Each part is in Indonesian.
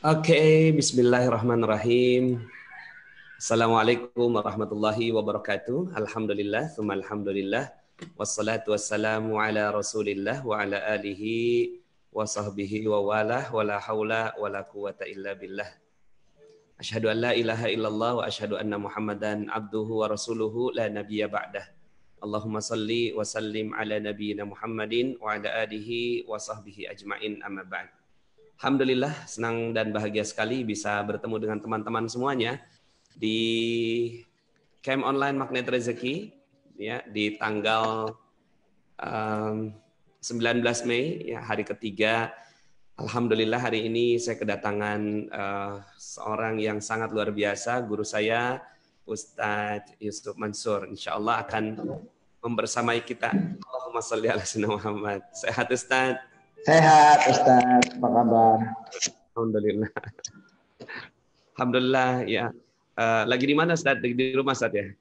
Oke, bismillahirrahmanirrahim. Assalamualaikum warahmatullahi wabarakatuh. Alhamdulillah, tsumma alhamdulillah. Wassalatu wassalamu ala Rasulillah wa ala alihi wa sahbihi wa walah wa la haula wa la quwata illa billah. Asyhadu an la ilaha illallah wa asyhadu anna Muhammadan abduhu wa rasuluhu la nabiyya ba'dah. Allahumma salli wa sallim ala nabiyyina Muhammadin wa ala alihi wa sahbihi ajmain amma ba'd. Alhamdulillah, senang dan bahagia sekali bisa bertemu dengan teman-teman semuanya di Camp Online Magnet Rezeki ya, di tanggal 19 Mei ya, hari ketiga. Alhamdulillah hari ini saya kedatangan seorang yang sangat luar biasa, guru saya Ustadz Yusuf Mansur. Insya Allah akan membersamai kita. Allahumma sholli ala sayyidina Muhammad. Sehat Ustadz? Sehat Ustaz, apa kabar? Alhamdulillah. Alhamdulillah ya. Lagi di mana Ustaz? Di rumah Ustaz ya?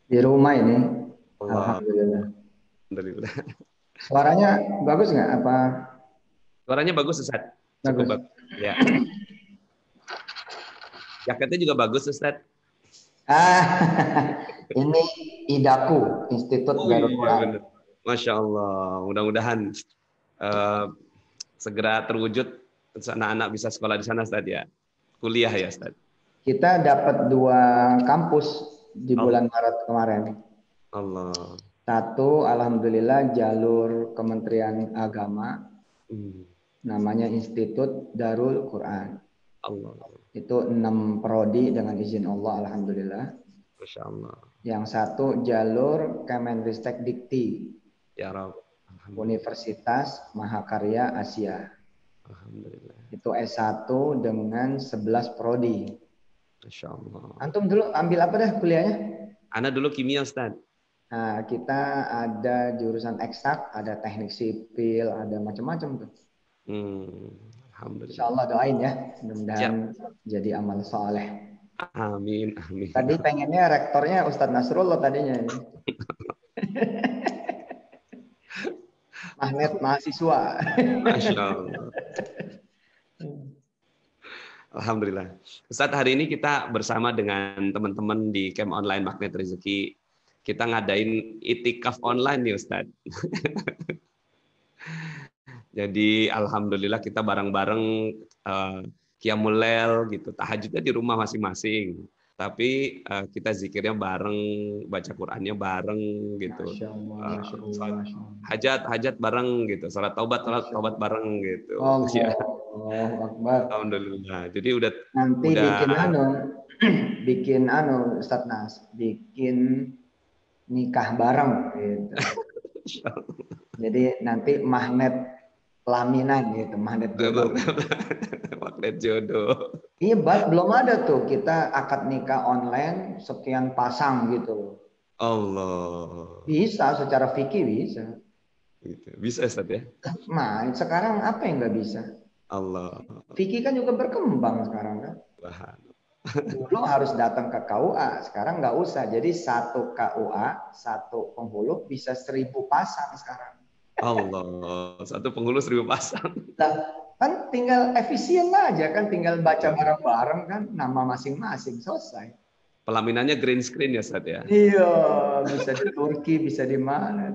Di rumah ini. Allah. Alhamdulillah. Alhamdulillah. Suaranya bagus nggak? Apa? Suaranya bagus Ustaz. Cukup bagus. Ya. Jaketnya juga bagus Ustaz. Ini IDAKU, Institut Darul Quran. Masya Allah. Mudah-mudahan segera terwujud anak-anak bisa sekolah di sana Ustaz ya. Kuliah ya Ustaz. Kita dapat 2 kampus di bulan Maret kemarin. Allah. Satu, alhamdulillah jalur Kementerian Agama, namanya Institut Darul Quran. Allah. Itu 6 prodi dengan izin Allah, alhamdulillah. Masya Allah. Yang satu jalur Kemenristek Dikti. Ya Rabb. Universitas Mahakarya Asia. Alhamdulillah. Itu S1 dengan 11 prodi. Masya Allah. Antum dulu ambil apa dah kuliahnya? Ana dulu kimia Ustaz. Nah, kita ada jurusan eksak, ada teknik sipil, ada macam-macam tuh. Alhamdulillah. Insya Allah doain ya, mudah-mudahan jadi amal soleh. Amin, amin. Tadi pengennya rektornya Ustadz Nasrullah tadinya ini. Magnet mahasiswa. Masya Allah. Alhamdulillah. Ustadz, hari ini kita bersama dengan teman-teman di Camp Online Magnet Rezeki. Kita ngadain itikaf online nih Ustadz. Jadi alhamdulillah kita bareng-bareng qiyamul lail gitu. Tahajudnya di rumah masing-masing. Tapi kita zikirnya bareng, baca Qur'annya bareng gitu. Hajat bareng gitu. Salat taubat bareng gitu. Ya. Alhamdulillah. Jadi udah nanti bikin Ustadz Nas, bikin nikah bareng gitu. Jadi nanti magnet pelaminan gitu, magnet jodoh. Magnet jodoh. Iya, belum ada tuh kita akad nikah online sekian pasang gitu. Allah. Bisa secara fikih bisa. Bisa Ustaz ya? Nah, sekarang apa yang nggak bisa? Allah. Fikih kan juga berkembang sekarang kan. Dulu harus datang ke KUA, sekarang nggak usah. Jadi satu KUA, satu penghulu bisa 1000 pasang sekarang. Allah, satu penghulu 1000 pasang. Nah, kan tinggal efisien aja kan, tinggal baca bareng-bareng kan, nama masing-masing selesai. Pelaminannya green screen ya Ustaz ya? Iya, bisa di Turki, bisa di mana.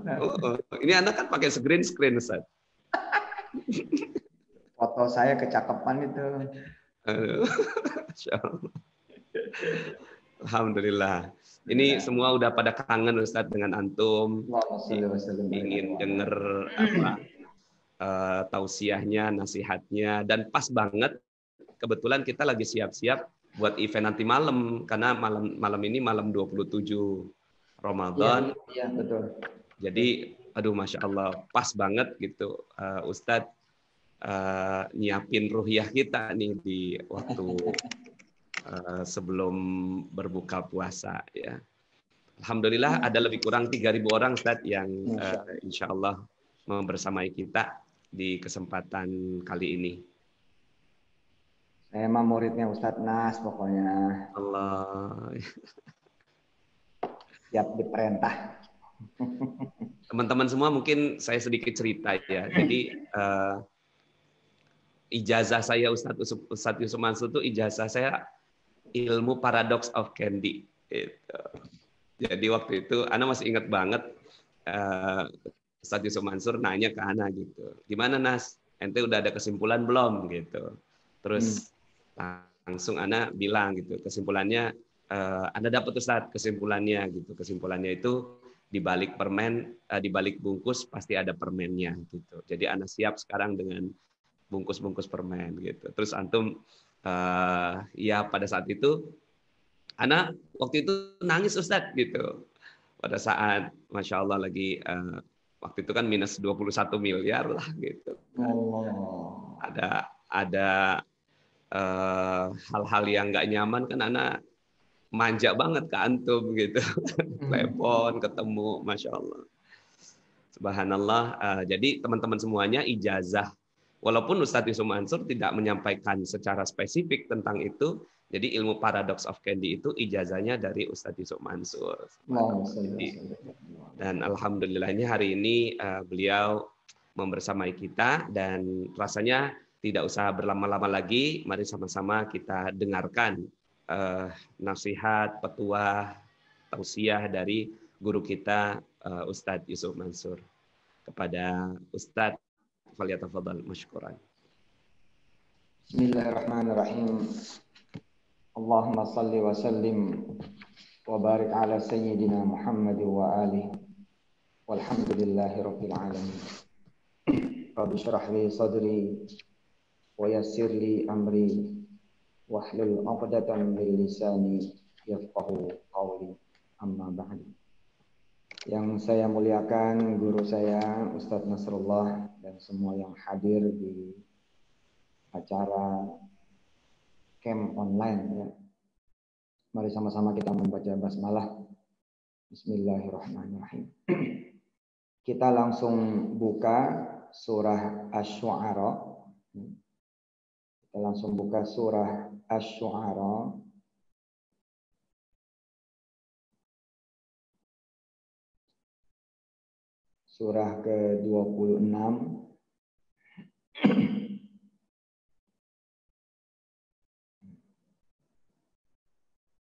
Ini anak kan pakai green screen Ustaz. Foto saya kecakepan itu. Alhamdulillah. Ini semua udah pada kangen Ustaz dengan antum. Ingin denger tausiahnya, nasihatnya, dan pas banget kebetulan kita lagi siap-siap buat event nanti malam karena malam ini malam 27 Ramadan. Iya, betul. Jadi aduh Masya Allah pas banget gitu Ustadz nyiapin ruhiyah kita nih di waktu sebelum berbuka puasa ya. Alhamdulillah ada lebih kurang 3.000 orang Ustadz yang insya Allah membersamai kita di kesempatan kali ini. Saya mah muridnya Ustadz Nas pokoknya. Allah. Siap diperintah. Teman-teman semua mungkin saya sedikit cerita ya. Jadi ijazah saya Ustadz Yusuf Mansur itu ijazah saya ilmu paradox of candy. Gitu. Jadi waktu itu Ana masih ingat banget Ustadz Yusuf Mansur nanya ke Ana gitu, gimana Nas, ente udah ada kesimpulan belum gitu. Terus langsung Ana bilang gitu, kesimpulannya Anda dapat Ustadz kesimpulannya gitu. Kesimpulannya itu di balik permen, di balik bungkus pasti ada permennya gitu. Jadi Ana siap sekarang dengan bungkus-bungkus permen gitu. Terus antum ya pada saat itu Ana waktu itu nangis Ustadz gitu. Pada saat Masya Allah lagi waktu itu kan minus 21 miliar lah gitu. Oh. Ada hal-hal yang nggak nyaman kan anak manja banget ke antum gitu. Telepon, ketemu, Masya Allah. Subhanallah. Jadi teman-teman semuanya ijazah. Walaupun Ustadz Yusuf Mansur tidak menyampaikan secara spesifik tentang itu, jadi ilmu paradox of candy itu ijazahnya dari Ustadz Yusuf Mansur. Dan alhamdulillahnya hari ini beliau membersamai kita dan rasanya tidak usah berlama-lama lagi. Mari sama-sama kita dengarkan nasihat, petuah, tausiah dari guru kita Ustadz Yusuf Mansur. Kepada Ustadz, falyatafadhal mashkuran. Bismillahirrahmanirrahim. Allahumma salli wa sallim wa barik ala sayyidina Muhammad wa alihi. Walhamdulillahi rabbil alamin. Rabbi shrah li sadri wa yassir li amri wahlul 'uqdatam min lisani yafqahu qawli. Amma ba'd. Yang saya muliakan guru saya Ustadz Nasrullah dan semua yang hadir di acara camp online ya. Mari sama-sama kita membaca basmalah. Bismillahirrahmanirrahim. Kita langsung buka surah Asy-Syu'ara. Kita langsung buka surah Asy-Syu'ara. Surah ke-26.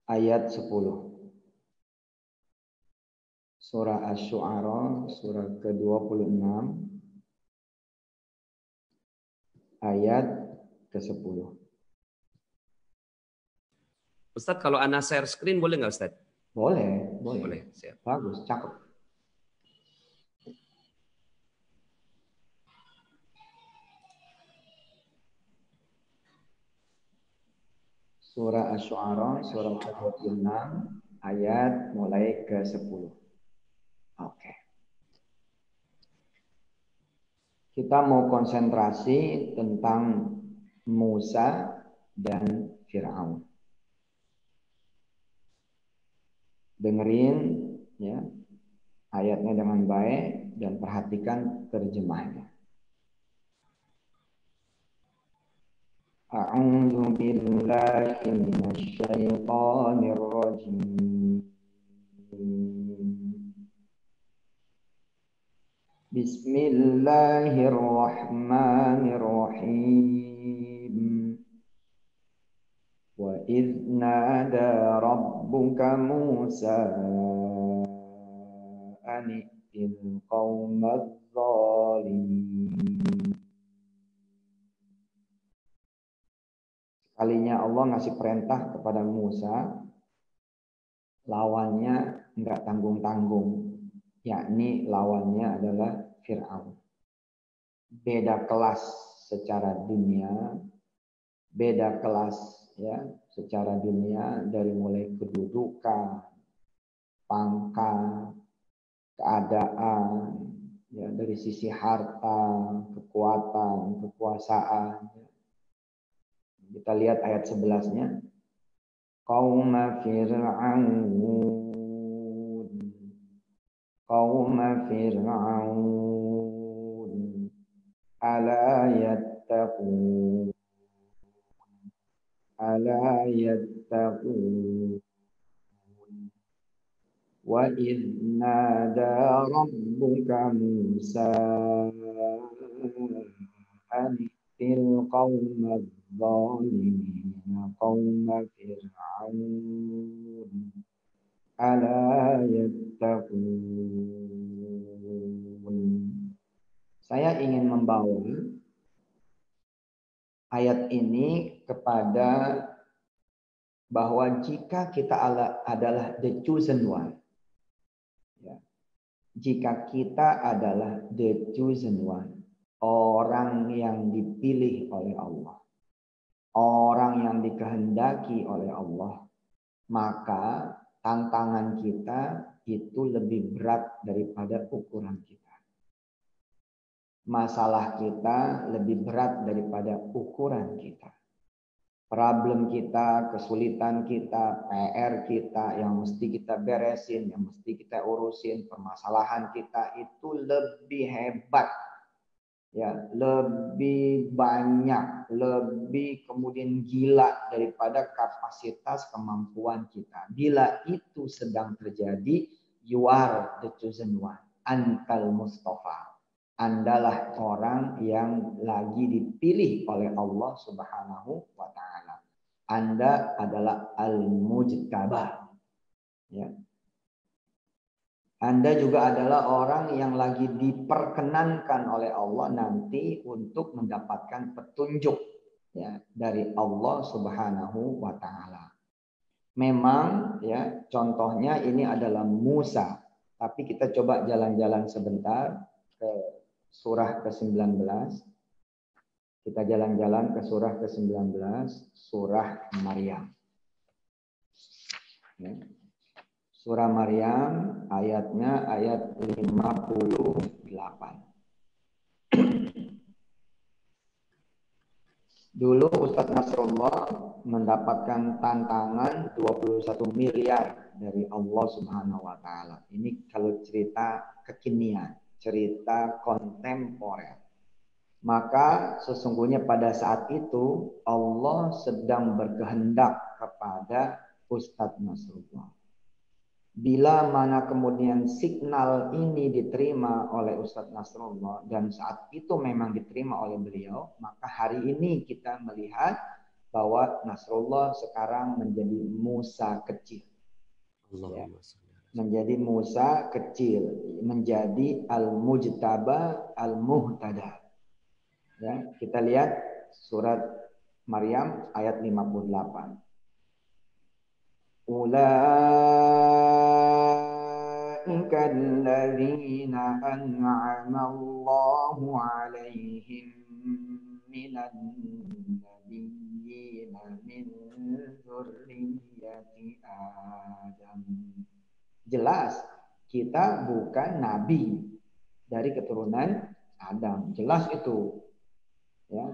Ayat 10. Surah Asy-Syu'ara, surah ke-26, ayat ke-10. Ustadz, kalau Ana share screen boleh nggak Ustadz? Boleh. Boleh, siap. Bagus, cakep. Surah Asy-Syu'ara, surah ke-26, ayat mulai ke-10. Oke. Kita mau konsentrasi tentang Musa dan Fir'aun. Dengerin ya ayatnya dengan baik dan perhatikan terjemahnya. A'udzu billahi minasy syaithanir rajim. Bismillahirrahmanirrahim. Wa idz nada rabbuka Musa an i'til qaumadz zalimin. Kalinya Allah ngasih perintah kepada Musa, lawannya enggak tanggung-tanggung, yakni lawannya adalah Fir'aun. Beda kelas secara dunia, beda kelas ya secara dunia dari mulai kedudukan, pangkat, keadaan, ya dari sisi harta, kekuatan, kekuasaan. Kita lihat ayat 11-nya. Qauma Fir'aun. Qauma Fir'aun. Ala yattaqun. Ala yattaqun. Wa idz nada rabbuka Musa an القوم الظالمين قوم فرعون ألا يتقون. Saya ingin membawa ayat ini kepada bahwa jika kita adalah the chosen one, ya, jika kita adalah the chosen one, orang yang dipilih oleh Allah, orang yang dikehendaki oleh Allah, maka tantangan kita itu lebih berat daripada ukuran kita. Masalah kita lebih berat daripada ukuran kita. Problem kita, kesulitan kita, PR kita yang mesti kita beresin, yang mesti kita urusin, permasalahan kita itu lebih hebat, ya, lebih banyak, lebih kemudian gila daripada kapasitas kemampuan kita. Bila itu sedang terjadi, you are the chosen one, antal Mustafa. Andalah orang yang lagi dipilih oleh Allah Subhanahu wa Ta'ala. Anda adalah al-mujtabah. Ya. Anda juga adalah orang yang lagi diperkenankan oleh Allah nanti untuk mendapatkan petunjuk, ya, dari Allah Subhanahu wa Ta'ala. Memang, ya, contohnya ini adalah Musa. Tapi kita coba jalan-jalan sebentar ke surah ke-19. Kita jalan-jalan ke surah ke-19, surah Maryam. Ya. Surah Maryam ayatnya ayat 58. Dulu Ustadz Nasrullah mendapatkan tantangan 21 miliar dari Allah Subhanahu wa Ta'ala. Ini kalau cerita kekinian, cerita kontemporer. Maka sesungguhnya pada saat itu Allah sedang berkehendak kepada Ustadz Nasrullah. Bila mana kemudian signal ini diterima oleh Ustadz Nasrullah dan saat itu memang diterima oleh beliau, maka hari ini kita melihat bahwa Nasrullah sekarang menjadi Musa kecil. Ya. Menjadi Musa kecil, menjadi al-mujtaba al-muhtada. Ya, kita lihat surat Maryam ayat 58. Ulaika alladzina an'ama Allahu 'alaihim minan nabiyyina min dzurriyyati Adam. Jelas kita bukan nabi dari keturunan Adam. Jelas itu. Ya.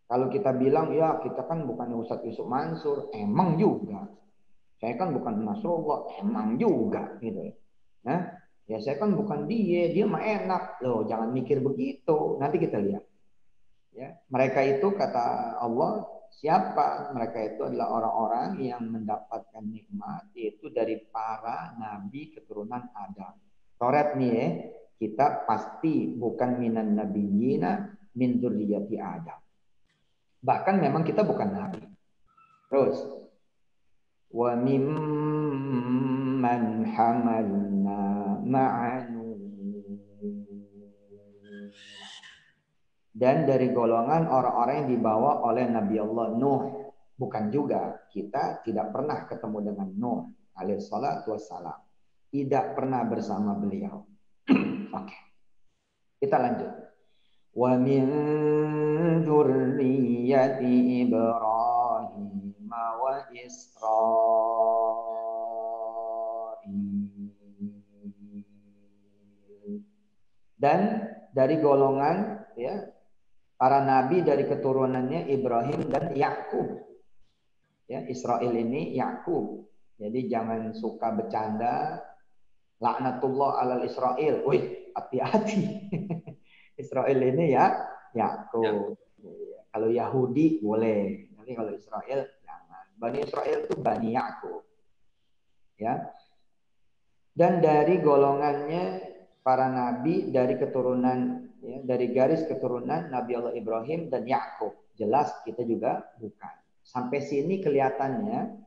Kalau kita bilang ya kita kan bukan Ustadz Yusuf Mansur, emang juga. Saya kan bukan Nasrullah, emang juga gitu. Nah, ya saya kan bukan dia mah enak. Loh, jangan mikir begitu. Nanti kita lihat. Ya, mereka itu kata Allah, siapa? Mereka itu adalah orang-orang yang mendapatkan nikmat yaitu dari para nabi keturunan Adam. Taurat nih ya, kita pasti bukan minan nabiyyina min dzurriyyati Adam. Bahkan memang kita bukan nabi. Terus wa mimman hamalna ma'anu, dan dari golongan orang-orang yang dibawa oleh Nabi Allah Nuh. Bukan juga, kita tidak pernah ketemu dengan Nuh alaihi salatu wassalam. Tidak pernah bersama beliau. Oke. Kita lanjut. Wa min dzurriyyati Ibrahim wa Israil. Dan dari golongan, ya, para nabi dari keturunannya Ibrahim dan Yakub. Ya, Israel ini Yakub. Jadi jangan suka bercanda. Laknatullah alal Israel. Wih, hati-hati. Israel ini ya Yakub. Ya. Kalau Yahudi boleh, tapi kalau Israel jangan. Bani Israel itu Bani Yakub. Ya. Dan dari golongannya para nabi dari keturunan ya, dari garis keturunan Nabi Allah Ibrahim dan Yakub. Jelas kita juga bukan. Sampai sini kelihatannya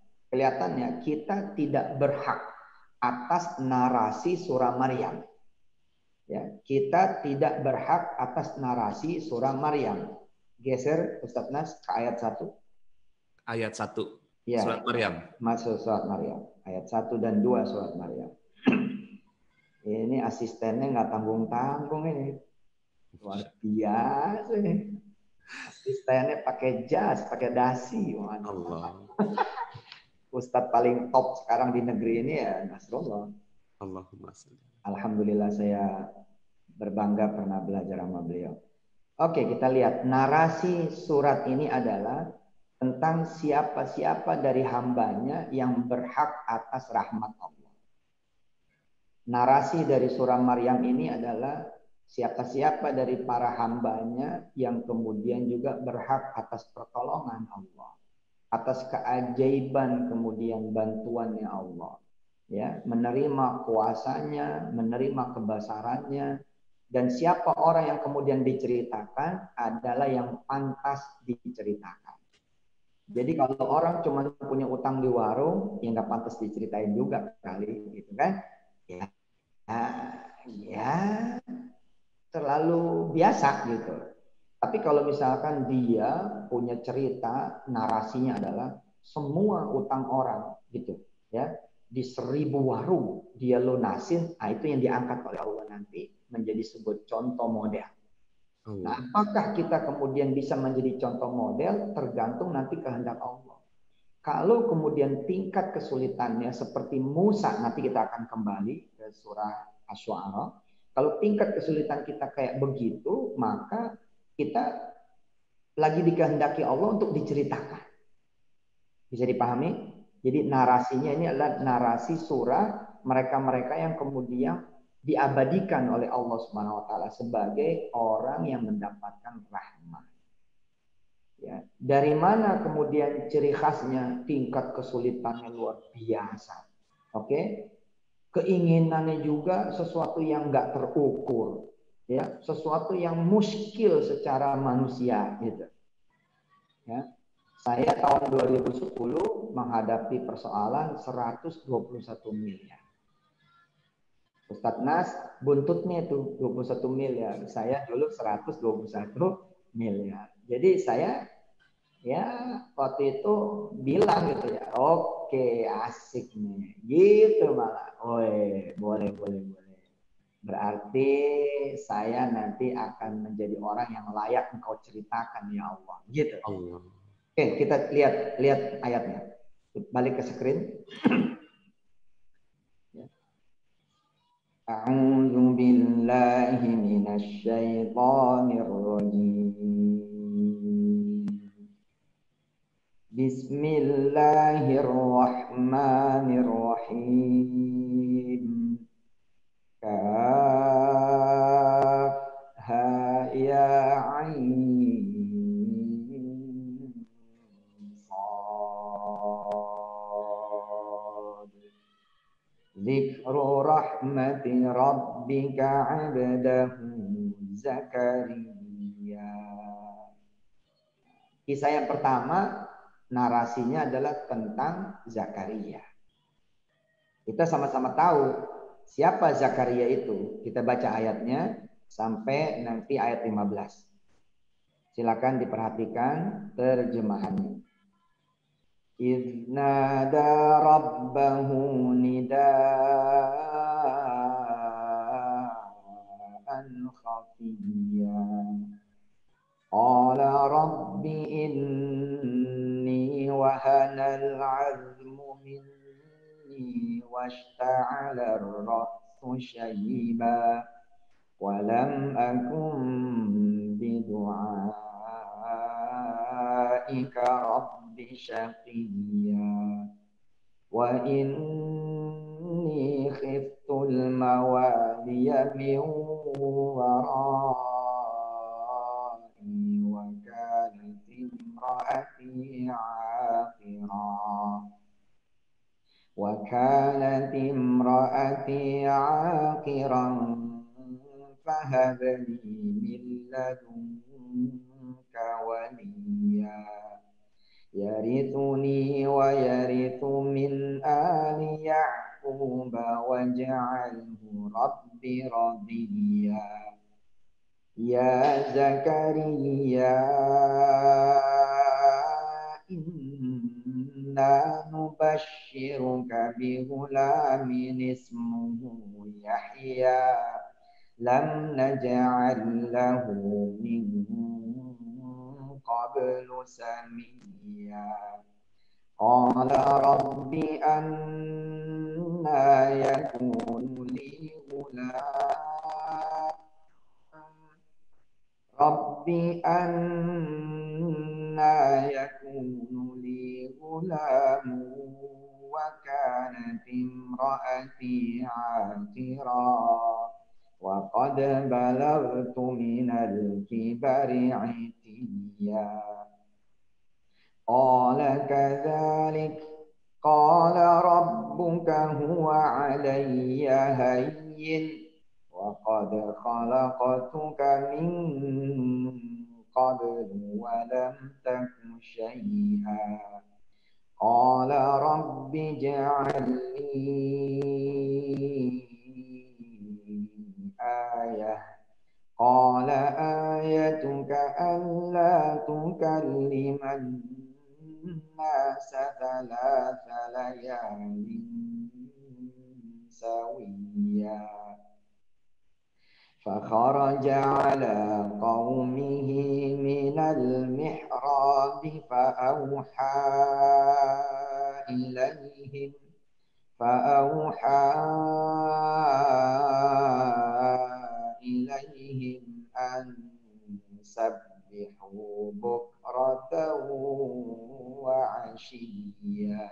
kita tidak berhak atas narasi surah Maryam. Ya, kita tidak berhak atas narasi surah Maryam. Geser Ustaz Nas ke ayat 1. Ayat 1. Ya, Surat Maryam. Masuk surat Maryam. Ayat 1 dan 2 surat Maryam. Ini asistennya nggak tanggung-tanggung ini. Luar biasa ini. Asistennya pakai jas, pakai dasi. Allah. Ustadz paling top sekarang di negeri ini ya Nasrullah. Allahumma salli. Alhamdulillah saya berbangga pernah belajar sama beliau. Oke, kita lihat narasi surat ini adalah tentang siapa-siapa dari hambanya yang berhak atas rahmat Allah. Narasi dari surah Maryam ini adalah siapa-siapa dari para hambanya yang kemudian juga berhak atas pertolongan Allah, atas keajaiban kemudian bantuannya Allah, ya, menerima kuasanya, menerima kebesarannya, dan siapa orang yang kemudian diceritakan adalah yang pantas diceritakan. Jadi kalau orang cuma punya utang di warung, ya nggak pantas diceritain juga kali, gitu kan? Ya, terlalu biasa gitu. Tapi kalau misalkan dia punya cerita, narasinya adalah semua utang orang gitu, ya, di 1000 warung dia lunasin, nah itu yang diangkat oleh Allah nanti menjadi sebuah contoh model. Nah, apakah kita kemudian bisa menjadi contoh model tergantung nanti kehendak Allah. Kalau kemudian tingkat kesulitannya seperti Musa, nanti kita akan kembali ke surah Asy-Syu'ara. Kalau tingkat kesulitan kita kayak begitu, maka kita lagi dikehendaki Allah untuk diceritakan. Bisa dipahami? Jadi narasinya ini adalah narasi surah mereka-mereka yang kemudian diabadikan oleh Allah Subhanahu wa taala sebagai orang yang mendapatkan rahmat. Ya. Dari mana kemudian ciri khasnya? Tingkat kesulitannya luar biasa. Oke? Keinginannya juga sesuatu yang nggak terukur, ya, sesuatu yang muskil secara manusia gitu. Ya. Saya tahun 2010 menghadapi persoalan 121 miliar. Ustadz Nas buntutnya itu 21 miliar. Saya dulu 121 miliar. Jadi saya ya waktu itu bilang gitu ya, oke asik nih. Gitu malah. Boleh. Berarti saya nanti akan menjadi orang yang layak engkau ceritakan ya Allah. Gitu. Allah. Oke, kita lihat ayatnya. Balik ke screen. A'udzu billahi minasy syaithanir rajim. Bismillahirrahmanirrahim. Kaf ha ya ain. Dzikru rahmati rabbika 'abdahu Zakaria. Kisah yang pertama narasinya adalah tentang Zakaria. Kita sama-sama tahu siapa Zakaria itu. Kita baca ayatnya sampai nanti ayat 15. Silakan diperhatikan terjemahannya. إذ نادى ربه نداء خفيا قال رب إني وهن العظم مني واشتعل الرأس شيبا ولم أكن بدعائك رب شقيا وإني خفت الموالي من ورائي وكانت امرأتي عاقرا فهب لي من لدنك وليا يرثني ويرث من آل يعقوب واجعله رب رضيا يا زكريا إنا نبشرك بغلام اسمه يحيى لم نجعل له من قبل سميا قال رب أنى يكون لي غلام رب أنى يكون لي غلام وكانت امرأتي عاقرا وقد بلغت من الكبر عتيا قال كذلك قال ربك هو علي هين وقد خلقتك من قبل ولم تك شيئا قال رب اجعل لي آية قال آيتك ألا تكلم الناس 3 ليال سويا فخرج على قومه من المحراب فأوحى إليهم أن سبحوا بكرة وعشيا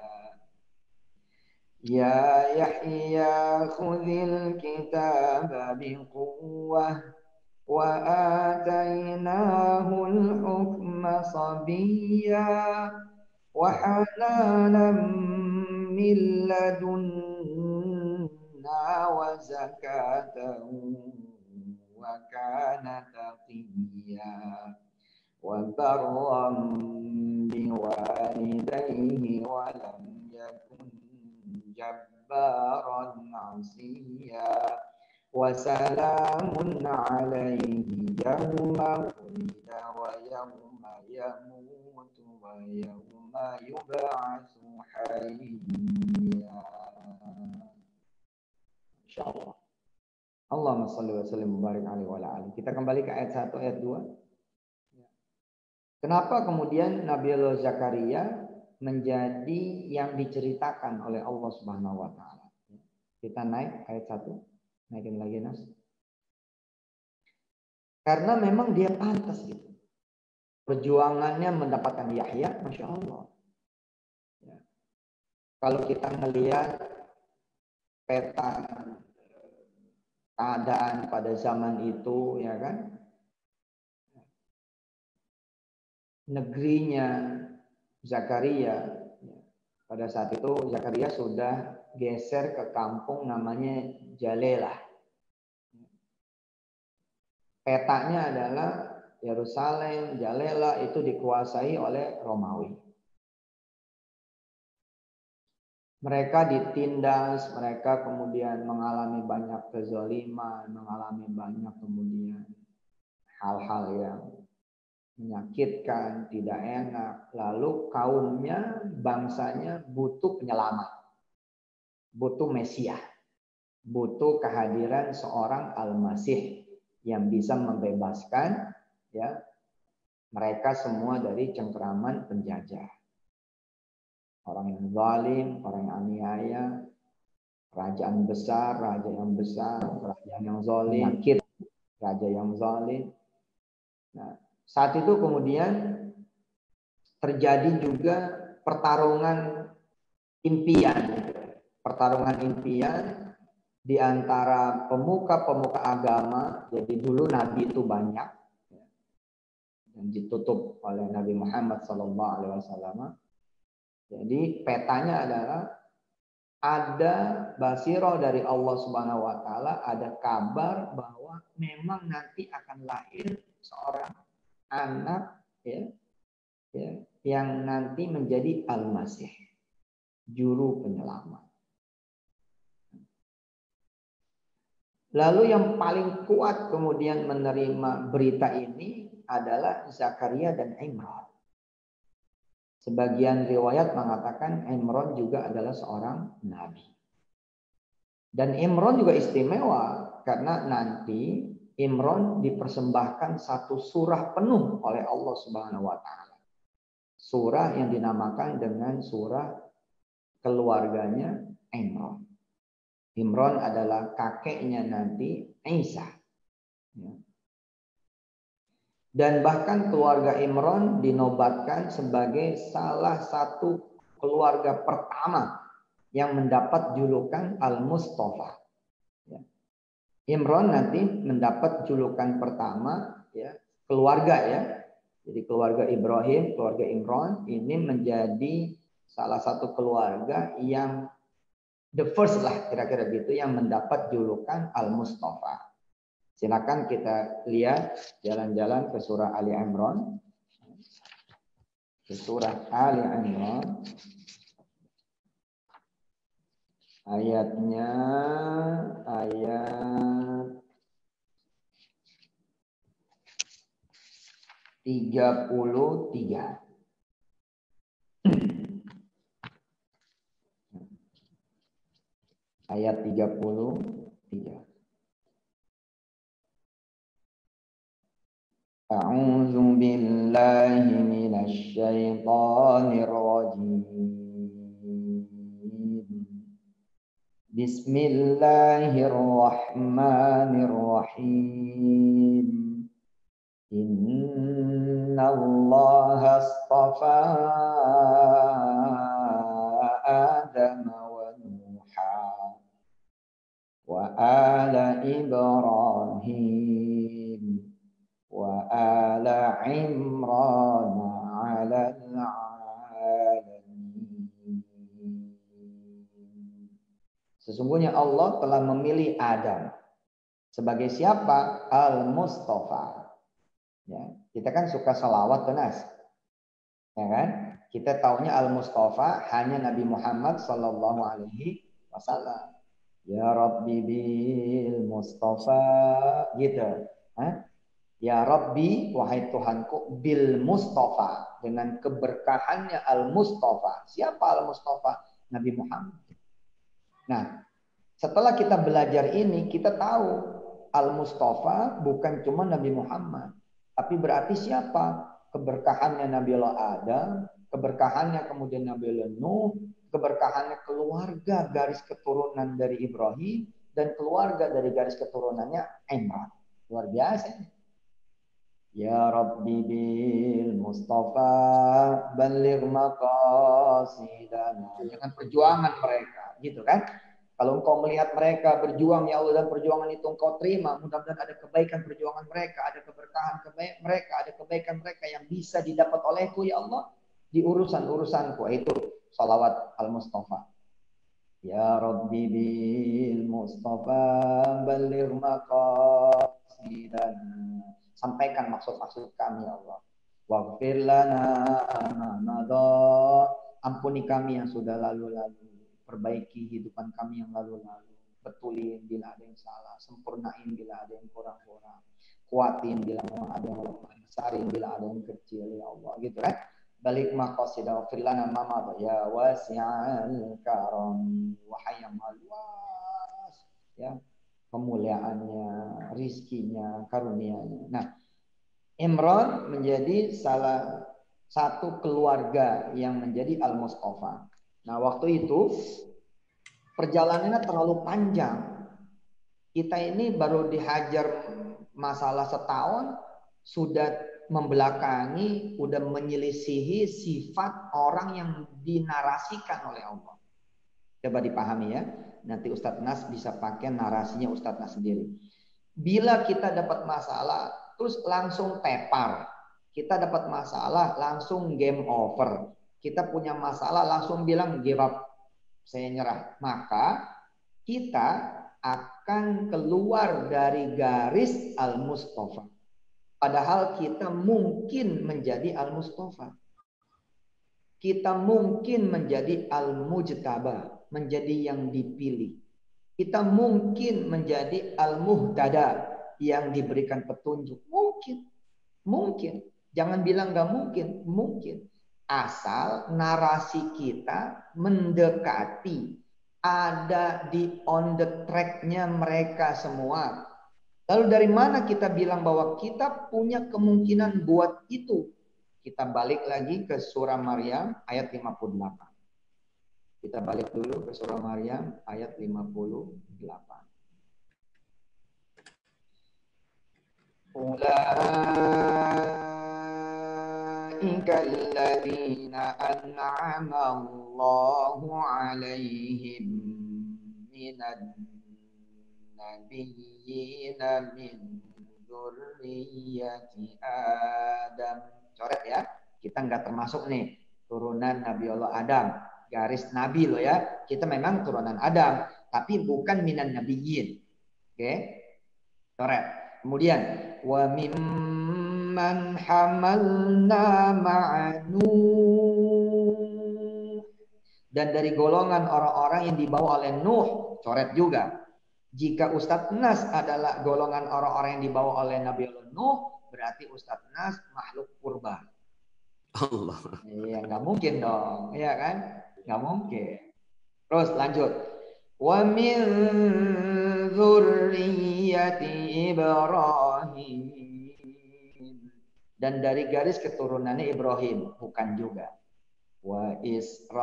يا يحيى خذ الكتاب بقوة وآتيناه الحكم صبيا وحنانا من لدنا وزكاة وكان تقيا وبرا بوالديه ولم يكن جبارا عصيا وسلام عليه يوم ولد ويوم يموت ويوم يبعث حيا. Insyaallah. Allahumma shalli wa sallim wa barik alaihi wa ala alihi. Kita kembali ke ayat 1 ayat 2. Kenapa kemudian Nabi Allah Zakaria menjadi yang diceritakan oleh Allah Subhanahu wa taala? Kita naik ayat 1. Naikin lagi Nas. Karena memang dia pantas gitu. Perjuangannya mendapatkan Yahya, Masya Allah. Ya. Kalau kita melihat peta keadaan pada zaman itu, ya kan, negerinya Zakaria, pada saat itu Zakaria sudah geser ke kampung namanya Jalelah. Petanya adalah Yerusalem, Jalelah itu dikuasai oleh Romawi. Mereka ditindas, mereka kemudian mengalami banyak kezaliman, mengalami banyak kemudian hal-hal yang menyakitkan, tidak enak. Lalu kaumnya, bangsanya butuh penyelamat, butuh Mesias, butuh kehadiran seorang Al-Masih yang bisa membebaskan ya mereka semua dari cengkeraman penjajah. Orang yang zalim, orang yang aniaya, kerajaan besar, raja yang besar, kerajaan yang zalim, penyakit, raja yang zalim. Nah, saat itu kemudian terjadi juga pertarungan impian. Pertarungan impian di antara pemuka-pemuka agama. Jadi dulu Nabi itu banyak dan ditutup oleh Nabi Muhammad SAW. Jadi petanya adalah ada basirah dari Allah Subhanahu wa taala, ada kabar bahwa memang nanti akan lahir seorang anak ya, yang nanti menjadi Al-Masih, juru penyelamat. Lalu yang paling kuat kemudian menerima berita ini adalah Zakaria dan Imran. Sebagian riwayat mengatakan Imran juga adalah seorang nabi. Dan Imran juga istimewa karena nanti Imran dipersembahkan satu surah penuh oleh Allah Subhanahu wa taala. Surah yang dinamakan dengan surah keluarganya Imran. Imran adalah kakeknya nanti Isa. Dan bahkan keluarga Imran dinobatkan sebagai salah satu keluarga pertama yang mendapat julukan Al-Mustafa. Imran nanti mendapat julukan pertama ya, keluarga ya. Jadi keluarga Ibrahim, keluarga Imran ini menjadi salah satu keluarga yang the first lah kira-kira gitu yang mendapat julukan Al-Mustafa. Silakan kita lihat jalan-jalan ke surah Ali Imran. Ke surah Ali Imran. Ayatnya ayat 33. Ayat 33. A'udzu billahi minasy syaithanir rajim. Bismillahirrahmanirrahim. Innallaha astafa Adam wa Nuha wa ala Ibrahim wa ala Imran ala alamin. Sesungguhnya Allah telah memilih Adam sebagai siapa? Al-Mustafa. Ya, kita kan suka salawat tunas, ya kan? Kita taunya Al-Mustafa hanya Nabi Muhammad Sallallahu Alaihi Wasallam. Ya Rabbi bil Mustafa, gitu. Hah? Ya Rabbi, wahai Tuhanku, bil Mustafa, dengan keberkahannya Al-Mustafa. Siapa Al-Mustafa? Nabi Muhammad. Nah, setelah kita belajar ini, kita tahu Al-Mustafa bukan cuma Nabi Muhammad. Tapi berarti siapa? Keberkahannya Nabi Allah Adam, keberkahannya kemudian Nabi Allah Nuh, keberkahannya keluarga garis keturunan dari Ibrahim, dan keluarga dari garis keturunannya Imran. Luar biasa. Ya Rabbi bil Mustafa baligh maqasidana. Jangan perjuangan mereka, gitu kan? Kalau engkau melihat mereka berjuang, ya Allah, dan perjuangan itu engkau terima, mudah-mudahan ada kebaikan perjuangan mereka, ada keberkahan mereka, ada kebaikan mereka yang bisa didapat olehku, ya Allah, di urusan-urusanku. Itu salawat Al-Mustafa. Ya Rabbi bil Mustafa baligh maqasidana. Sampaikan maksud-maksud kami, ya Allah. Waghfir lana ma madha. Ampuni kami yang sudah lalu-lalu. Perbaiki kehidupan kami yang lalu-lalu. Betulin bila ada yang salah. Sempurnain bila ada yang kurang-kurang. Kuatin bila ada yang lemah. Besarin bila ada yang kecil, ya Allah. Gitu kan. Balik maqasidah firlana mama ya wasi'al karam. Wahai yang luas. Ya. Kemuliaannya, rizkinya, karunianya. Nah, Imran menjadi salah satu keluarga yang menjadi Al-Mustafa. Nah, waktu itu perjalanannya terlalu panjang. Kita ini baru dihajar masalah setahun, sudah membelakangi, sudah menyelisihi sifat orang yang dinarasikan oleh Allah. Coba dipahami ya. Nanti Ustadz Nas bisa pakai narasinya Ustadz Nas sendiri. Bila kita dapat masalah, terus langsung tepar. Kita dapat masalah, langsung game over. Kita punya masalah, langsung bilang give up. saya nyerah, maka kita akan keluar dari garis Al-Mustafa. Padahal kita mungkin menjadi Al-Mustafa. Kita mungkin menjadi Al-Mujtaba, menjadi yang dipilih. Kita mungkin menjadi Al-Muhtada, yang diberikan petunjuk. Mungkin. Jangan bilang nggak mungkin. Mungkin. Asal narasi kita mendekati, ada di on the track-nya mereka semua. Lalu dari mana kita bilang bahwa kita punya kemungkinan buat itu? Kita balik lagi ke surah Maryam ayat 58. Kita balik dulu ke surah Maryam ayat 58. Ulaika alladzina an'ama Allahu 'alaihim minan nabiyyina min dzurriyyati Adam. Coret ya. Kita nggak termasuk nih turunan Nabi Allah Adam. Garis Nabi loh ya. Kita memang turunan Adam, tapi bukan minan nabiyyin. Oke. Coret. Kemudian wa mimman hamalna ma'anu, dan dari golongan orang-orang yang dibawa oleh Nuh. Coret juga. Jika Ustadz Nas adalah golongan orang-orang yang dibawa oleh Nabi Allah Nuh, berarti Ustadz Nas makhluk purba. Allah. Iya, nggak mungkin dong, iya kan? Nggak mungkin. Terus lanjut. Wa min dzurriyyati Ibrahim, dan dari garis keturunannya Ibrahim, bukan juga. Wa Israil,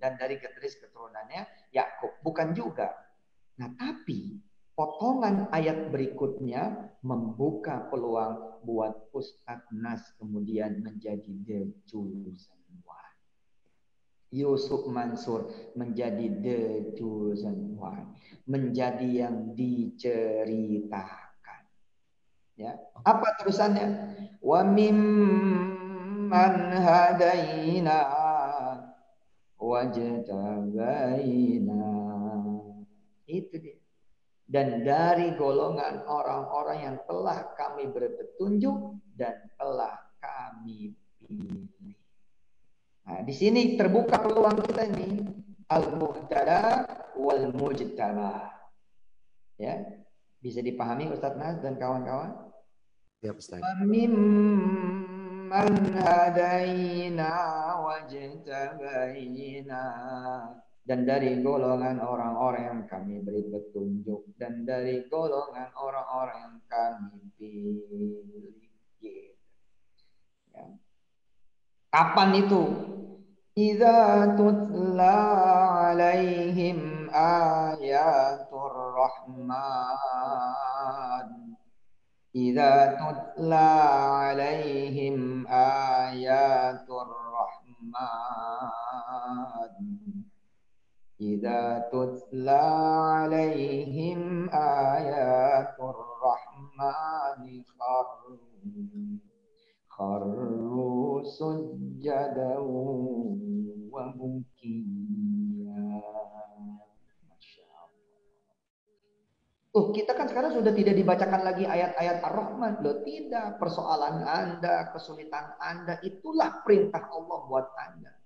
dan dari garis keturunannya Yakub, bukan juga. Nah, tapi potongan ayat berikutnya membuka peluang buat Ustadz Nas kemudian menjadi the chosen one. Yusuf Mansur menjadi the chosen one, menjadi yang diceritakan. Ya, apa terusannya? Wa mimman hadaina wajtabaina. Itu dia. Dan dari golongan orang-orang yang telah kami beri petunjuk dan telah kami pilih. Nah, di sini terbuka peluang kita ini, al-muhtada wal mujtaba. Ya, bisa dipahami Ustadz Nas dan kawan-kawan? Ya, Ustaz. Mimman hadaina wajtabaina, dan dari golongan orang-orang yang kami beri petunjuk, dan dari golongan orang-orang yang kami pilih. Ya. Kapan itu? Idza tutla alaihim ayatur rahman. Idza tutla alaihim ayatur rahman. Idza tutla alaihim ayatur rahmani kharru sujjadan wa bukiya. Kita kan sekarang sudah tidak dibacakan lagi ayat-ayat Ar-Rahman. Loh, tidak. Persoalan Anda, kesulitan Anda, itulah perintah Allah buat Anda.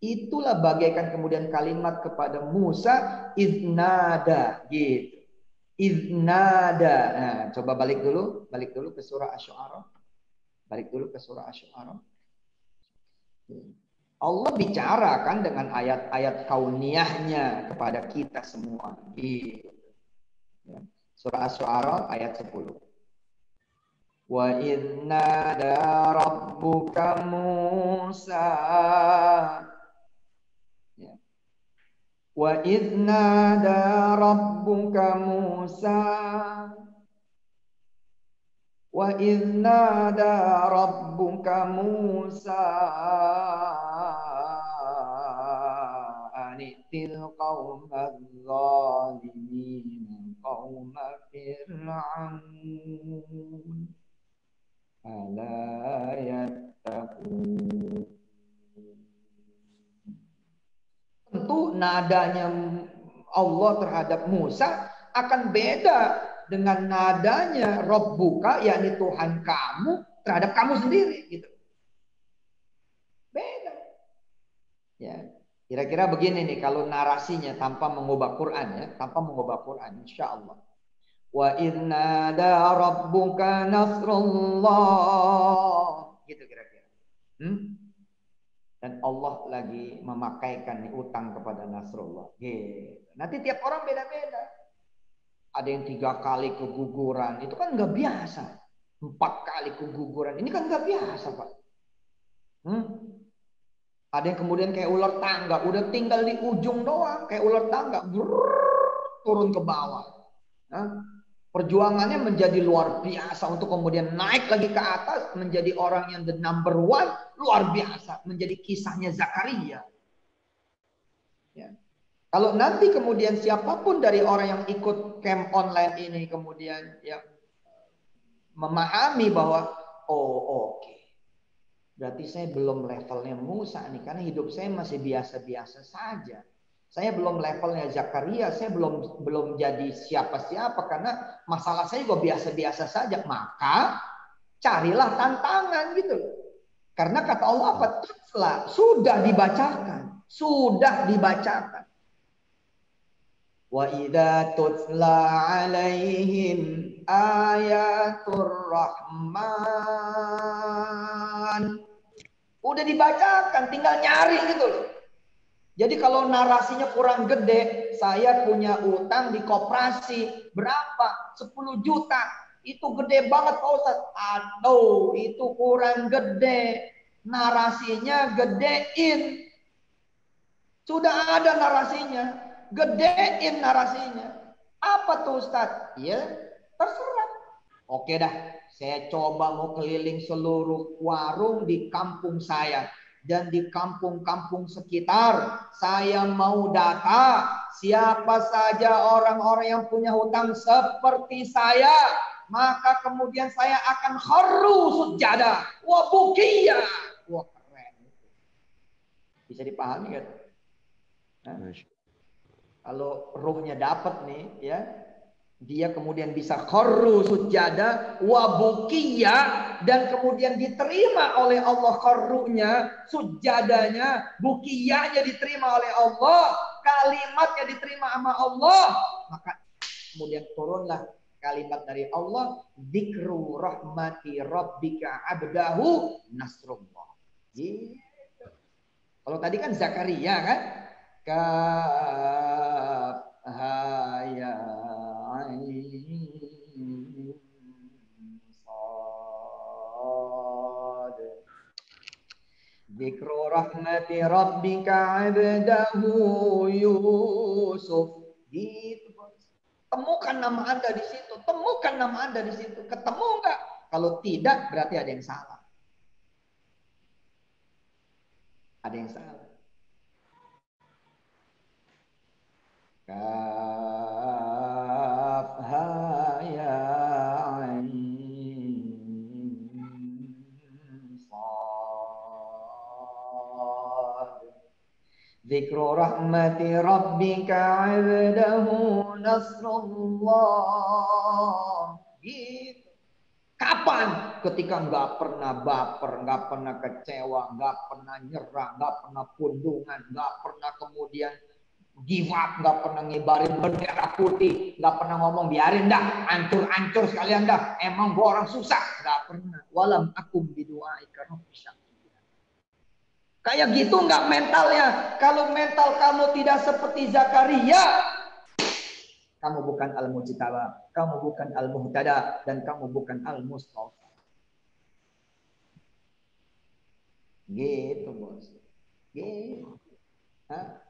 Itulah bagaikan kemudian kalimat kepada Musa, iznada, gitu. Iznada. Nah, coba balik dulu ke surah Asy-Syu'ara. Balik dulu ke surah Asy-Syu'ara. Allah bicarakan dengan ayat-ayat kauniyahnya kepada kita semua. Gitu. Surah Asy-Syu'ara ayat 10. Wa idznada rabbuka Musa. Wa idznada rabbuka Musa. Wa idznada rabbuka Musa anitil qaumadz zalimin qauma fir'aun. Ala yattaqun. tentu nadanya Allah terhadap Musa akan beda dengan nadanya Rabbuka, yakni Tuhan kamu terhadap kamu sendiri gitu. Beda. Ya. Kira-kira begini nih kalau narasinya tanpa mengubah Quran ya, tanpa mengubah Quran insya Allah. Wa inna da rabbuka nasrullah. Gitu kira-kira. Dan Allah lagi memakaikan utang kepada Nasrullah. Gitu. Nanti tiap orang beda-beda. Ada yang 3 kali keguguran. Itu kan nggak biasa. 4 kali keguguran. Ini kan nggak biasa, Pak. Ada yang kemudian kayak ular tangga. Udah tinggal di ujung doang. Kayak ular tangga. Turun ke bawah. Perjuangannya menjadi luar biasa. Untuk kemudian naik lagi ke atas. Menjadi orang yang the number one. Luar biasa. Menjadi kisahnya Zakaria. Ya. Kalau nanti kemudian siapapun dari orang yang ikut camp online ini. Kemudian ya, memahami bahwa oke. Berarti saya belum levelnya Musa nih. Karena hidup saya masih biasa-biasa saja. Saya belum levelnya Zakaria. Saya belum jadi siapa-siapa. Karena masalah saya juga biasa-biasa saja. Maka carilah tantangan gitu. Karena kata Allah apa? Sudah dibacakan. Sudah dibacakan. Wa idza tutla alaihim ayatur rahman. Udah dibacakan, tinggal nyari gitu loh. Jadi kalau narasinya kurang gede, saya punya utang di koperasi berapa? 10 juta. Itu gede banget Pak Ustadz. Aduh, itu kurang gede. Narasinya gedein. Sudah ada narasinya. Gedein narasinya. Apa tuh Ustadz? Ya, terserah. Oke dah, saya coba mau keliling seluruh warung di kampung saya. Dan di kampung-kampung sekitar. Saya mau data siapa saja orang-orang yang punya hutang seperti saya. Maka kemudian saya akan kharru sujada. Wa bukiyah. Wah keren. Bisa dipahami kan? Kalau ruhnya dapat nih ya, dia kemudian bisa kharru sujada wa bukiya, dan kemudian diterima oleh Allah kharrunya, sujadanya, bukiyanya diterima oleh Allah, kalimatnya diterima sama Allah, maka kemudian turunlah kalimat dari Allah, dzikru rahmati rabbika abdahu nasrullah. Gitu. Kalau tadi kan Zakaria kan, kaf ha ya ain sad. Dzikru rahmati rabbika abdahu Yusuf. Gitu. Temukan nama Anda di situ. Temukan nama Anda di situ. Ketemu enggak? Kalau tidak berarti ada yang salah. Ada yang salah. Kaf ha ya ain sad. Dzikru rahmati rabbika 'abdahu nasrullah. Gitu. Kapan? Ketika nggak pernah baper, nggak pernah kecewa, nggak pernah nyerah, nggak pernah pundungan, nggak pernah kemudian give up, nggak pernah ngibarin bendera putih, nggak pernah ngomong biarin dah, ancur-ancur sekalian dah, emang gua orang susah, nggak pernah. Walam akum bidu'aika rabbi syaqiyya. Kayak gitu nggak mentalnya. Kalau mental kamu tidak seperti Zakaria, kamu bukan al-mujtaba, kamu bukan al-muhtada, dan kamu bukan al-mustafa. Gitu bos. Gitu. Hah?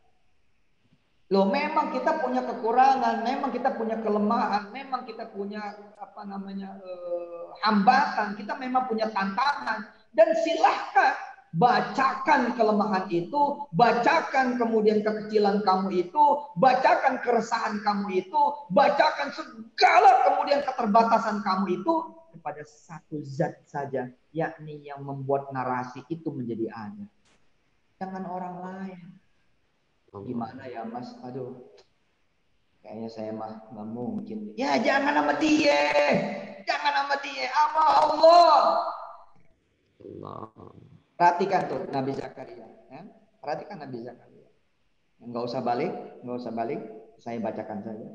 Loh memang kita punya kekurangan, memang kita punya kelemahan, memang kita punya hambatan, kita memang punya tantangan, dan silahkan bacakan kelemahan itu, bacakan kemudian kekecilan kamu itu, bacakan keresahan kamu itu, bacakan segala kemudian keterbatasan kamu itu kepada satu zat saja, yakni yang membuat narasi itu menjadi ada. Jangan orang lain. Allah. Gimana ya Mas? Aduh, kayaknya saya mah nggak mungkin. Ya jangan sama dia. Jangan sama dia. Sama Allah. Allah. Perhatikan tuh Nabi Zakaria. Ya. Perhatikan Nabi Zakaria. Nggak usah balik. Nggak usah balik. Saya bacakan saja.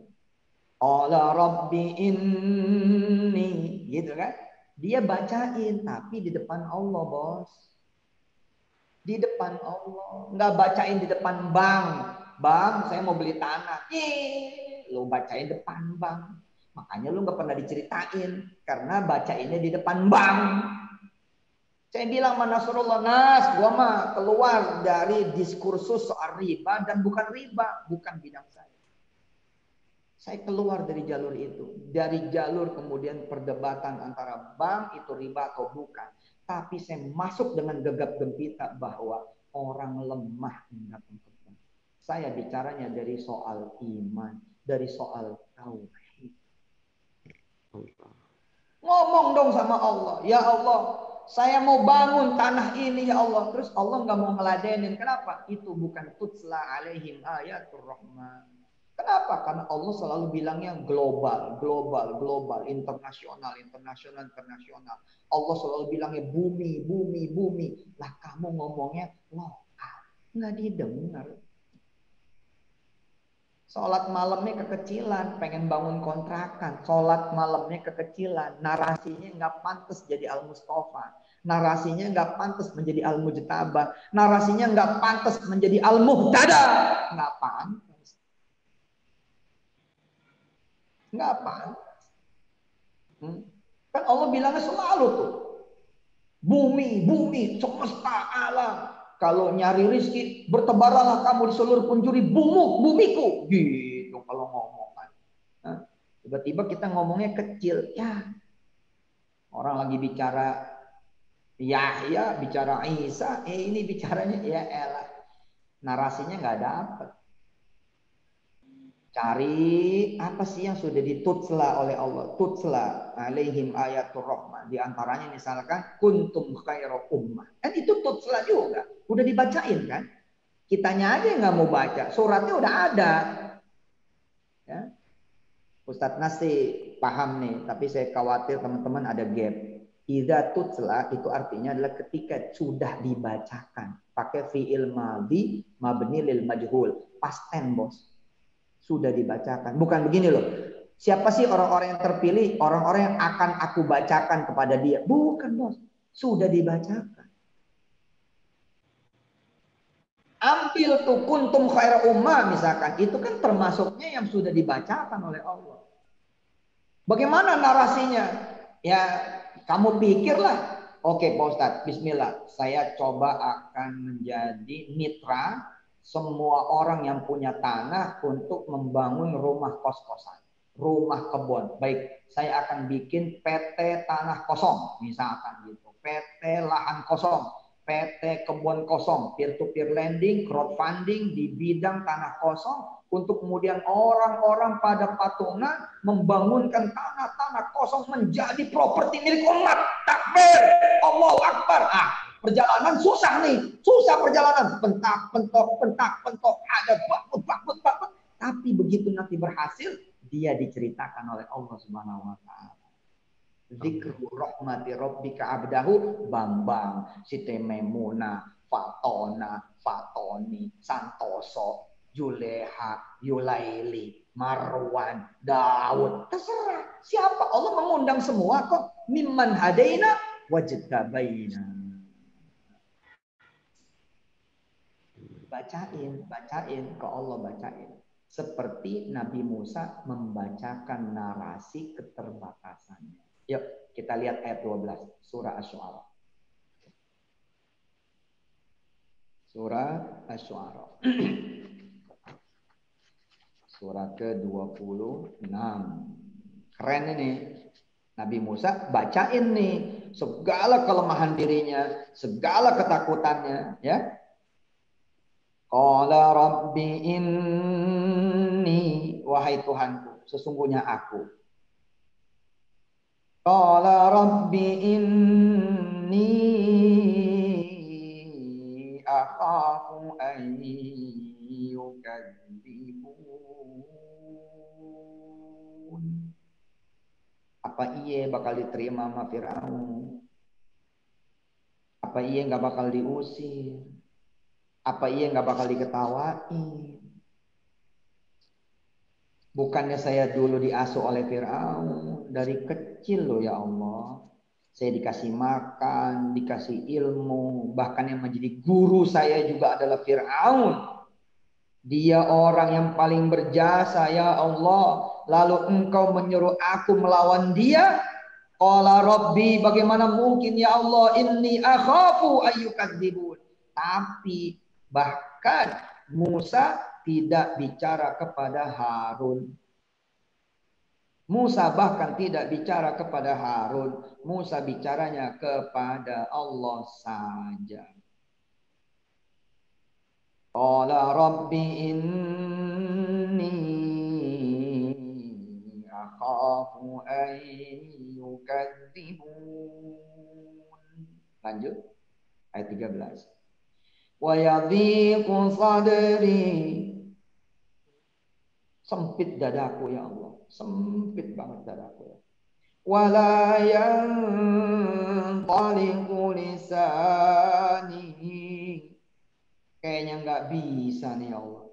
Qala Rabbi inni. Gitu kan. Dia bacain. Tapi di depan Allah bos. Di depan Allah. Nggak bacain di depan bank. Bang, saya mau beli tanah. Lu bacain depan bank. Makanya lu nggak pernah diceritain. Karena bacainnya di depan bank. Saya bilang sama Nasrullah, Nas, gua mah keluar dari diskursus soal riba dan bukan riba. Bukan bidang saya. Saya keluar dari jalur itu. Dari jalur kemudian perdebatan antara bank itu riba atau bukan. Tapi saya masuk dengan gegap gempita bahwa orang lemah datang ke bank. Saya bicaranya dari soal iman, dari soal tauhid. Ngomong dong sama Allah, ya Allah, saya mau bangun tanah ini ya Allah. Terus Allah nggak mau ngeladenin. Kenapa? Itu bukan tutsla alaihim ayatul rahman. Kenapa? Karena Allah selalu bilangnya global, global, global, internasional, internasional, internasional. Allah selalu bilangnya bumi, bumi, bumi. Lah kamu ngomongnya lokal, nggak didengar. Sholat malamnya kekecilan, pengen bangun kontrakan. Sholat malamnya kekecilan, narasinya nggak pantas jadi Al-Mustafa. Narasinya nggak pantas menjadi Al-Mujtaba. Narasinya nggak pantas menjadi Al-Muhtada. Nggak pantas. Nggak pantas. Kan Allah bilangnya selalu tuh. Bumi, bumi, semesta alam. Kalau nyari rizki, bertebaranlah kamu di seluruh penjuru bumiku. Gitu kalau ngomong kan. Nah, tiba-tiba kita ngomongnya kecil. Ya, orang lagi bicara Yahya, bicara Isa. Ini bicaranya ya elah. Narasinya nggak dapet. Cari apa sih yang sudah ditutsla oleh Allah. Tutsla alaihim ayatul rahmah. Di antaranya misalkan kuntum khairu ummah. Kan itu tutsla juga. Udah dibacain kan. Kitanya aja nggak mau baca. Suratnya udah ada. Ya. Ustadz Nasi paham nih. Tapi saya khawatir teman-teman ada gap. Idza tutsla itu artinya adalah ketika sudah dibacakan. Pakai fi'il madhi mabni lil majhul. Past tense bos. Sudah dibacakan. Bukan begini loh. Siapa sih orang-orang yang terpilih? Orang-orang yang akan aku bacakan kepada dia. Bukan bos. Sudah dibacakan. Ambil tuh kuntum khaira ummah misalkan. Itu kan termasuknya yang sudah dibacakan oleh Allah. Bagaimana narasinya? Ya kamu pikirlah. Oke Pak Ustadz. Bismillah. Saya coba akan menjadi mitra semua orang yang punya tanah untuk membangun rumah kos-kosan, rumah kebun. Baik, saya akan bikin PT tanah kosong, misalkan gitu. PT lahan kosong, PT kebun kosong, peer-to-peer lending, crowdfunding di bidang tanah kosong untuk kemudian orang-orang pada patungan membangunkan tanah-tanah kosong menjadi properti milik umat. Takbir, Allahu Akbar. Perjalanan susah nih, susah perjalanan, pentak-pentok, ada bakut. Tapi begitu nanti berhasil, dia diceritakan oleh Allah Subhanahu Wa Taala. Zikru rahmati rabbika abdahu Bambang, Siti Memuna, Fatona, Fatoni, Santoso, Juleha, Yulaili, Marwan, Daud. Terserah siapa, Allah mengundang semua kok. Mimman hadaina wajtabaina. Bacain ke Allah, bacain. Seperti Nabi Musa membacakan narasi keterbatasannya. Yuk kita lihat ayat 12 surah Asy-Syu'ara. Surah Asy-Syu'ara. Surah ke-26. Keren ini. Nabi Musa bacain nih segala kelemahan dirinya, segala ketakutannya, ya. Qala rabbi inni, wahai Tuhanku, sesungguhnya aku. Qala rabbi inni akhafu an yukadzibun. Apa iya bakal diterima sama Firaun? Apa iya nggak bakal diusir? Apa iya nggak bakal diketawain? Bukannya saya dulu diasuh oleh Firaun dari kecil loh ya Allah. Saya dikasih makan, dikasih ilmu, bahkan yang menjadi guru saya juga adalah Firaun. Dia orang yang paling berjasa ya Allah. Lalu engkau menyuruh aku melawan dia? Qala Rabbi, bagaimana mungkin ya Allah, inni akhafu ayyukadzibun. Tapi bahkan Musa tidak bicara kepada Harun. Musa bahkan tidak bicara kepada Harun. Musa bicaranya kepada Allah saja. Qala Rabbi inni akhafu an yukadzibun. Lanjut ayat 13. Wa yadhiqu sadri. Sempit dadaku ya Allah. Sempit banget dadaku ya. Wala yanṭaliqu lisani. Kayaknya nggak bisa nih ya Allah.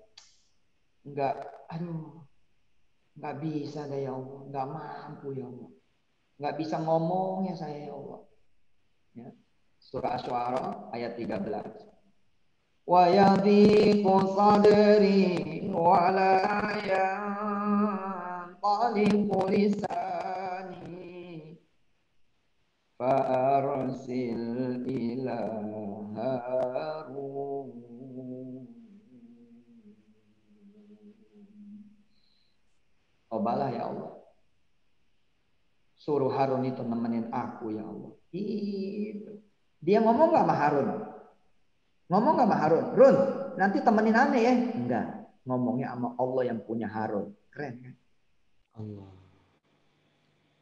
Nggak bisa deh ya Allah. Nggak mampu ya Allah. Nggak bisa ngomongnya saya ya Allah. Ya. Surah Asy-Syu'ara ayat 13. Wa yadhiqu sadri wa la yanṭaliqu lisani fa arsil ila Harun. Cobalah ya Allah. Suruh Harun itu nemenin aku ya Allah. Itu. Dia ngomong gak sama Harun? Ngomong gak sama Harun? Run, nanti temenin aneh ya? Enggak. Ngomongnya sama Allah yang punya Harun. Keren kan? Allah.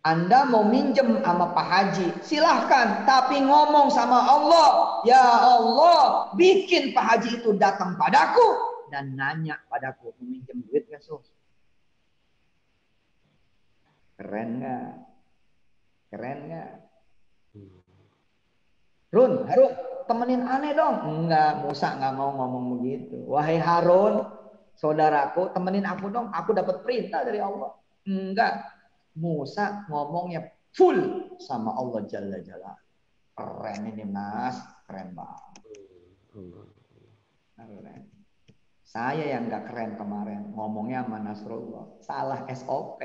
Anda mau minjem sama Pak Haji, silahkan. Tapi ngomong sama Allah. Ya Allah, bikin Pak Haji itu datang padaku. Dan nanya padaku, mau minjem duit gak sus? Keren gak? Keren gak? Run, Harun, temenin aneh dong. Enggak, Musa nggak mau ngomong begitu. Wahai Harun, saudaraku, temenin aku dong. Aku dapat perintah dari Allah. Enggak, Musa ngomongnya full sama Allah Jalla Jalla. Keren ini Mas, keren banget. Keren. Saya yang nggak keren kemarin, ngomongnya sama Nasrullah. Salah SOP.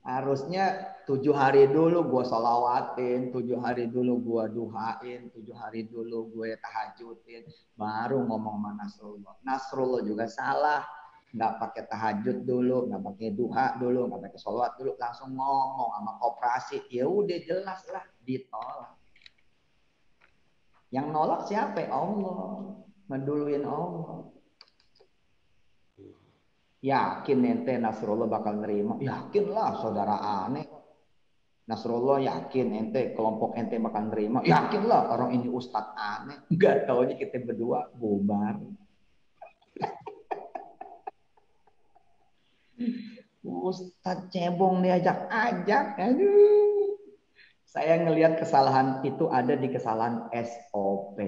Harusnya 7 hari dulu gue solawatin, 7 hari dulu gue duhain, 7 hari dulu gue tahajudin, baru ngomong sama Nasrullah. Nasrullah juga salah, nggak pakai tahajud dulu, nggak pakai duha dulu, nggak pakai sholawat dulu, langsung ngomong sama koperasi. Ya udah jelas lah, ditolak. Yang nolak siapa? Allah, menduluin Allah. Yakin ente Nasrullah bakal nerima? Yakinlah saudara aneh. Nasrullah yakin ente kelompok ente bakal nerima? Yakinlah orang ini ustadz aneh. Enggak taunya kita berdua bubar. Ustadz cebong diajak ajak. Aduh. Saya ngelihat kesalahan itu ada di kesalahan SOP.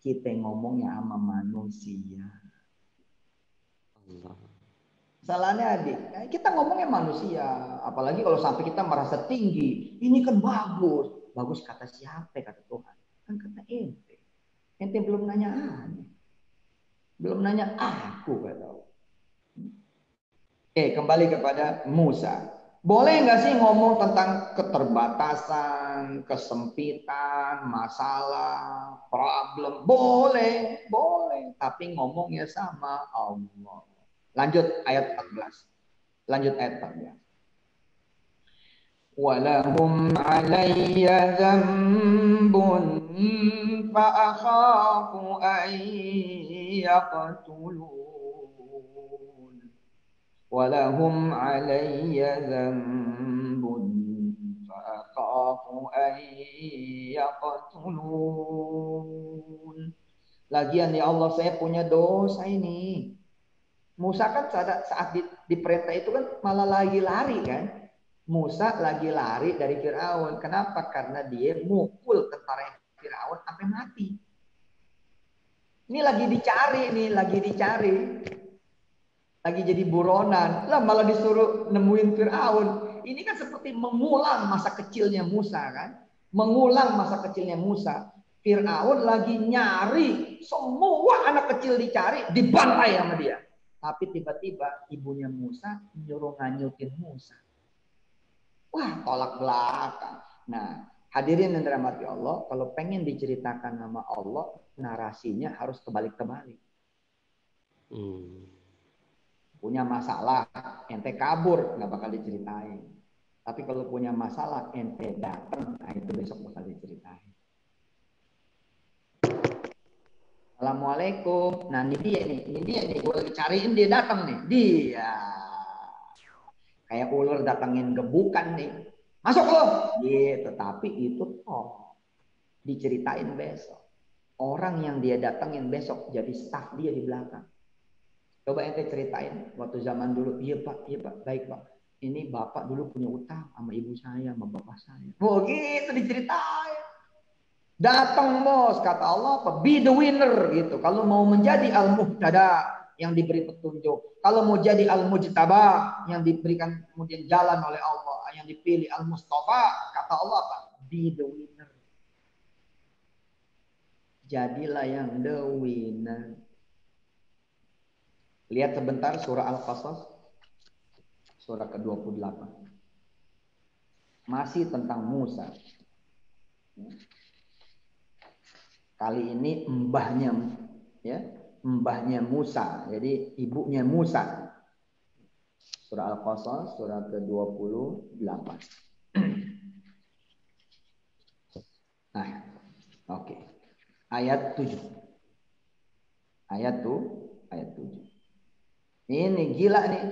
Kita ngomongnya sama manusia. Allah. Salahnya adik, kita ngomongnya manusia, apalagi kalau sampai kita merasa tinggi. Ini kan bagus, bagus kata siapa? Kata Tuhan, kan kata ente. Ente belum nanya aneh, belum nanya aku kata. Oke, kembali kepada Musa. Boleh nggak sih ngomong tentang keterbatasan, kesempitan, masalah, problem? Boleh, boleh. Tapi ngomongnya sama Allah. Lanjut ayat 14. Lanjut ayat 14. Walahum alayya dzambun fa akhafu an yaqtulun. Walahum alayya dzambun fa khafu an yaqtulun. Lagian ya Allah, saya punya dosa ini. Musa kan saat diperintah itu kan malah lagi lari kan. Musa lagi lari dari Firaun. Kenapa? Karena dia mukul tentara Firaun sampai mati. Ini lagi dicari nih, lagi dicari. Lagi jadi buronan. Lah malah disuruh nemuin Firaun. Ini kan seperti mengulang masa kecilnya Musa kan. Mengulang masa kecilnya Musa. Firaun lagi nyari, semua anak kecil dicari, dibantai sama dia. Tapi tiba-tiba ibunya Musa nyuruh nganyutin Musa. Wah, tolak belakang. Nah, hadirin yang dirahmati Allah, kalau pengen diceritakan nama Allah, narasinya harus kebalik-kebalik. Punya masalah, ente kabur, nggak bakal diceritain. Tapi kalau punya masalah, ente datang, nah itu besok bakal diceritain. Assalamualaikum. Nah ini dia nih. Gue lagi cariin, dia datang nih. Dia kayak ular datangin gebukan nih. Masuk lo. Gitu. Tapi itu diceritain besok. Orang yang dia datangin besok jadi staf dia di belakang. Coba ente ceritain waktu zaman dulu. Iya pak, baik pak. Ini bapak dulu punya utang sama ibu saya, sama bapak saya. Oh gitu diceritain. Datang bos, kata Allah apa? Be the winner gitu. Kalau mau menjadi al-muhtada yang diberi petunjuk, kalau mau jadi al-mujtaba yang diberikan kemudian jalan oleh Allah, yang dipilih al-mustafa, kata Allah apa? Be the winner. Jadilah yang the winner. Lihat sebentar surah Al-Qasas, surah ke-28. Masih tentang Musa. Kali ini mbahnya Musa. Jadi ibunya Musa. Surah Al-Qasas surah ke-28. Nah, oke. Ayat 7. Ayat 7. Ini gila nih.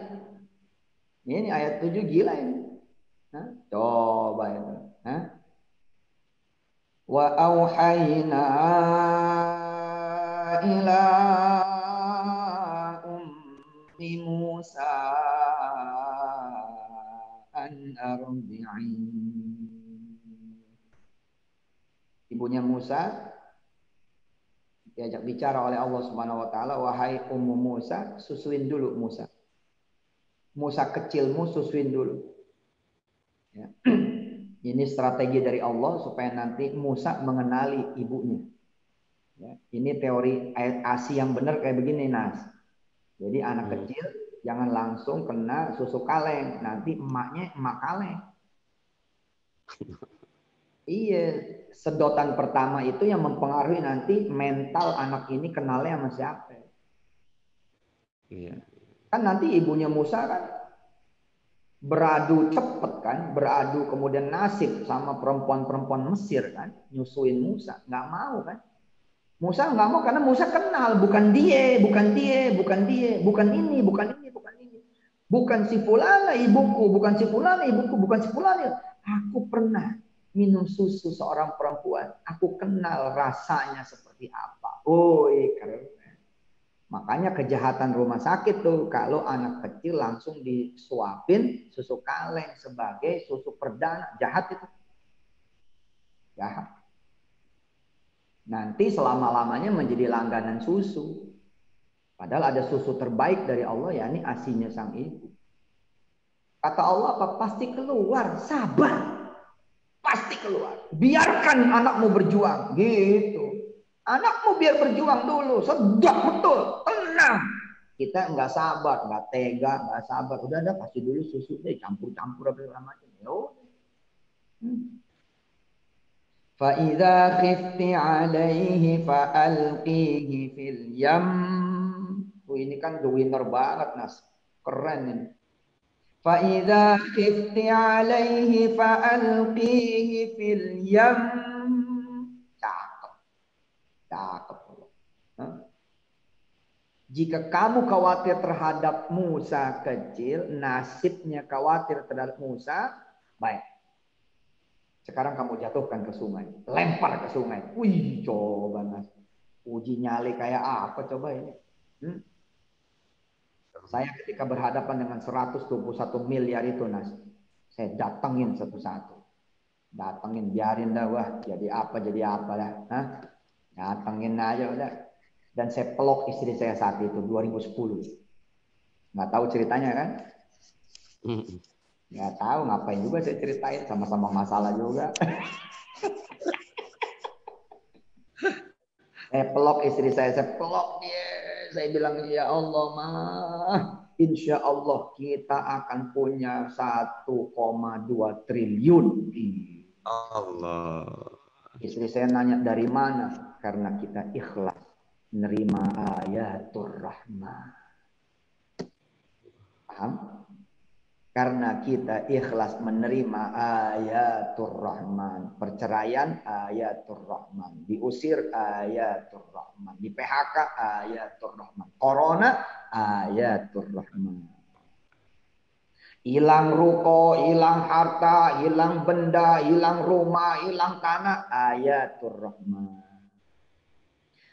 Ini ayat 7 gila ini. Hah? Coba itu. Hah? Wa auhayna ila ummi Musa an ardi'i. Ibunya Musa diajak bicara oleh Allah Subhanahu wa taala, wahai ummu Musa, susuin dulu Musa. Musa kecilmu susuin dulu. Ya. Ini strategi dari Allah supaya nanti Musa mengenali ibunya. Ya, ini teori ASI yang benar kayak begini, Nas. Jadi anak kecil jangan langsung kena susu kaleng, nanti emaknya emak kaleng. Iya, sedotan pertama itu yang mempengaruhi nanti mental anak ini kenalnya sama siapa. Iya. Kan nanti ibunya Musa kan beradu cepet kan, beradu kemudian nasib sama perempuan-perempuan Mesir kan, nyusuin Musa, nggak mau kan? Musa nggak mau karena Musa kenal, bukan dia, bukan ini, bukan si fulana ibuku, bukan si fulana ibuku, bukan si fulana. Aku pernah minum susu seorang perempuan, aku kenal rasanya seperti apa. Keren. Makanya kejahatan rumah sakit tuh kalau anak kecil langsung disuapin susu kaleng sebagai susu perdana, jahat itu. Jahat. Nanti selama-lamanya menjadi langganan susu. Padahal ada susu terbaik dari Allah, yakni ASINya sang ibu. Kata Allah apa? Pasti keluar, sabar. Pasti keluar. Biarkan anakmu berjuang, gitu. Anakmu biar berjuang dulu, sedap betul, tenang. Kita nggak sabar, nggak tega, nggak sabar. Udah kasih dulu susu deh, campur-campur apa macam. فَإِذَا خِفْتِ عَلَيْهِ فَأَلْقِيهِ فِي الْيَمِّ. Ini kan the winner banget, Nas. Keren ini. فَإِذَا خِفْتِ عَلَيْهِ فَأَلْقِيهِ فِي الْيَمِّ. Cakep. Jika kamu khawatir terhadap Musa kecil, nasibnya khawatir terhadap Musa, baik. Sekarang kamu jatuhkan ke sungai, lempar ke sungai. Wih, coba Nas. Uji nyali kayak apa coba ini? Saya ketika berhadapan dengan 121 miliar itu, Nas, saya datengin satu-satu. Datengin, biarin dah, wah, jadi apa dah. Hah? Datengin aja udah. Dan saya peluk istri saya saat itu, 2010. Nggak tahu ceritanya kan? Nggak tahu, ngapain juga saya ceritain, sama-sama masalah juga. Saya peluk istri saya peluk dia. Saya bilang, ya Allah, mah, insya Allah kita akan punya 1,2 triliun. Allah. Istri saya nanya dari mana? Karena kita ikhlas menerima ayatul rahman. Paham? Karena kita ikhlas menerima ayatul rahman. Perceraian ayatul rahman. Diusir ayatul rahman. Di PHK ayatul rahman. Corona ayatul rahman. Hilang ruko, hilang harta, hilang benda, hilang rumah, hilang tanah ayatul rahman.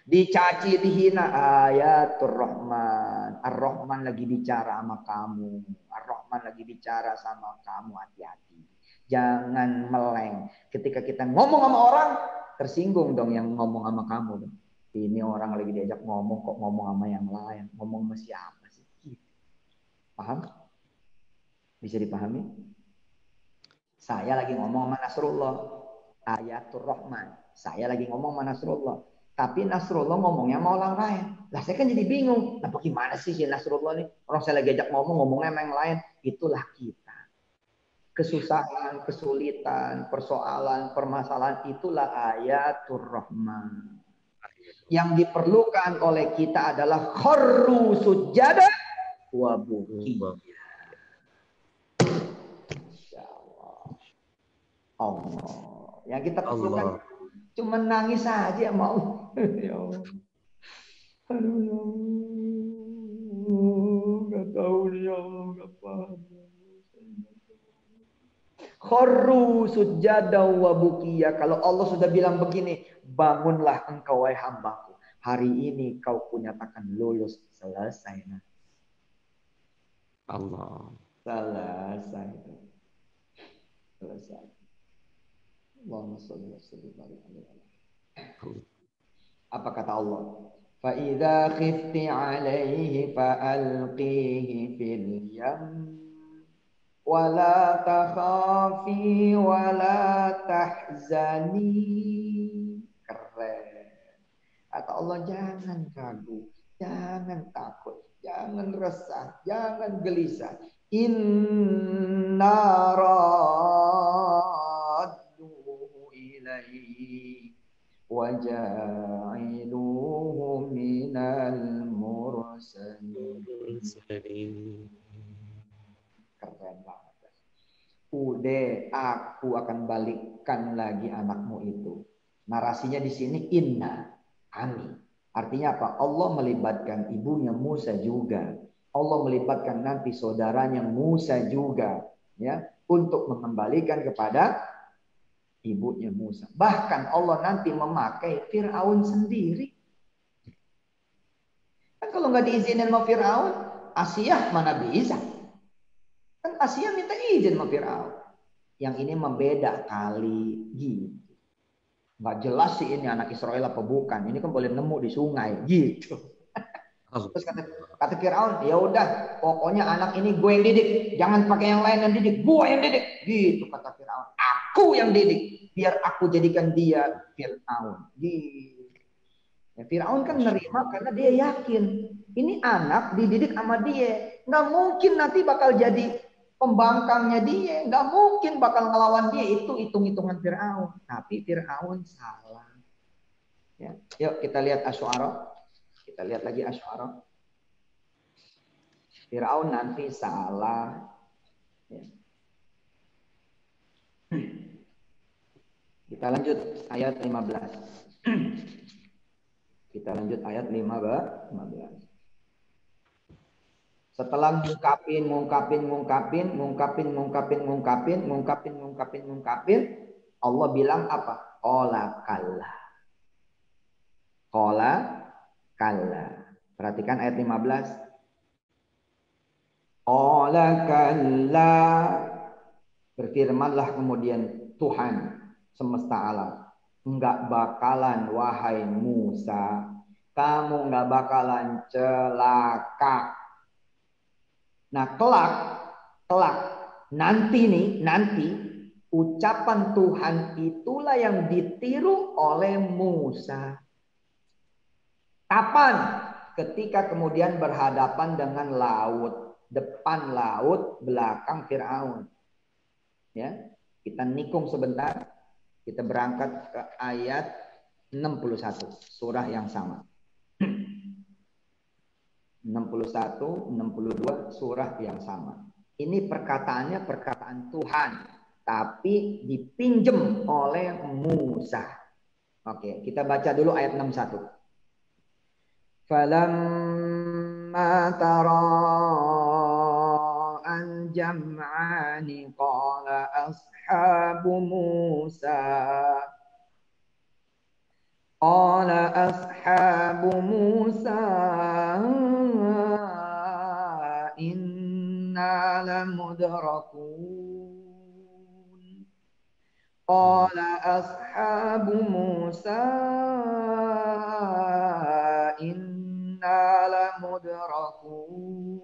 Dicaci, dihina ayatul rahman. Ar-Rahman lagi bicara sama kamu. Ar-Rahman lagi bicara sama kamu, hati-hati. Jangan meleng. Ketika kita ngomong sama orang, tersinggung dong yang ngomong sama kamu dong. Ini orang lagi diajak ngomong kok ngomong sama yang lain. Ngomong sama siapa sih? Paham? Bisa dipahami? Saya lagi ngomong sama Nasrullah. Ayatul Rahman. Saya lagi ngomong sama Nasrullah. Tapi Nasrullah ngomongnya sama orang lain. Lah saya kan jadi bingung. Nah bagaimana sih si Nasrullah nih? Orang saya lagi ajak ngomongnya sama yang lain. Itulah kita. Kesusahan, kesulitan, persoalan, permasalahan. Itulah ayatul Rahman. Yang diperlukan oleh kita adalah kharru sujada wa buki. Allah. Yang kita perlukan cuma nangis saja mau. Ya Allah. Aduh ya Allah. Gak tahu nih ya Allah. Gak paham. Kharru sujada wa bukiya. Kalau Allah sudah bilang begini, bangunlah engkau wahai hambaku. Hari ini kau kunyatakan lulus. Selesai. Allah. Selesai. Selesai. Allahumma sholli wa sallim alaihi. Apa kata Allah? Fa idza khifti alaihi fa alqihi fil yam wa la takhafi wa la tahzani. Keren. Kata Allah, jangan ragu, jangan takut, jangan resah, jangan gelisah. Inna waja'iluhu minal mursalin. Keren banget. Udah, aku akan balikkan lagi anakmu itu. Narasinya di sini inna, kami. Artinya apa? Allah melibatkan ibunya Musa juga. Allah melibatkan nanti saudaranya Musa juga, ya, untuk mengembalikan kepada ibunya Musa. Bahkan Allah nanti memakai Fir'aun sendiri. Kan kalau nggak diizinin sama Fir'aun, Asia mana bisa? Kan Asia minta izin sama Fir'aun. Yang ini membeda kali gitu. Nggak jelas sih ini anak Israel apa bukan. Ini kan boleh nemu di sungai gitu. Terus kata Fir'aun, ya udah, pokoknya anak ini gue yang didik, jangan pakai yang lain yang didik, gue yang didik. Gitu kata Fir'aun. Aku yang didik, biar aku jadikan dia Fir'aun. Gitu. Ya, Fir'aun kan nerima karena dia yakin ini anak dididik sama dia, nggak mungkin nanti bakal jadi pembangkangnya dia, nggak mungkin bakal ngelawan dia. Itu hitung-hitungan Fir'aun. Tapi Fir'aun salah. Ya. Yuk kita lihat Asy'ara. Kita lihat lagi Asy'ara. Fir'aun nanti salah. Ya. Kita lanjut ayat 15. Kita lanjut ayat 15. Setelah ngungkapin, Allah bilang apa? Qala kalla. Qala kalla. Perhatikan ayat 15. Qala kalla. Berfirmanlah kemudian Tuhan semesta alam. Enggak bakalan wahai Musa. Kamu enggak bakalan celaka. Nah kelak, nanti nih, nanti ucapan Tuhan itulah yang ditiru oleh Musa. Kapan? Ketika kemudian berhadapan dengan laut, depan laut, belakang Firaun. Ya, kita nikung sebentar, kita berangkat ke ayat 61, surah yang sama. 61, 62 surah yang sama. Ini perkataannya perkataan Tuhan, tapi dipinjam oleh Musa. Oke, kita baca dulu ayat 61. Falamma tara'al jam'ani qala ashabu Musa inna lamudrakun. Qala ashabu Musa inna lamudrakun.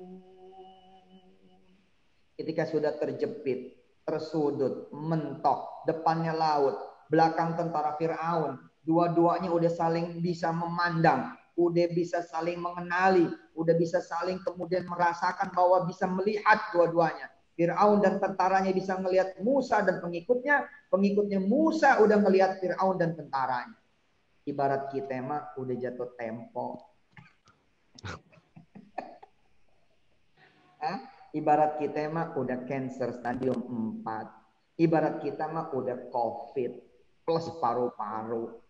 Ketika sudah terjepit, tersudut, mentok, depannya laut, belakang tentara Firaun, dua-duanya udah saling bisa memandang, udah bisa saling mengenali, udah bisa saling kemudian merasakan bahwa bisa melihat dua-duanya. Firaun dan tentaranya bisa melihat Musa dan pengikutnya, pengikutnya Musa udah melihat Firaun dan tentaranya. Ibarat kita mah udah jatuh tempo. Ibarat kita mah udah cancer stadium 4. Ibarat kita mah udah COVID plus paru-paru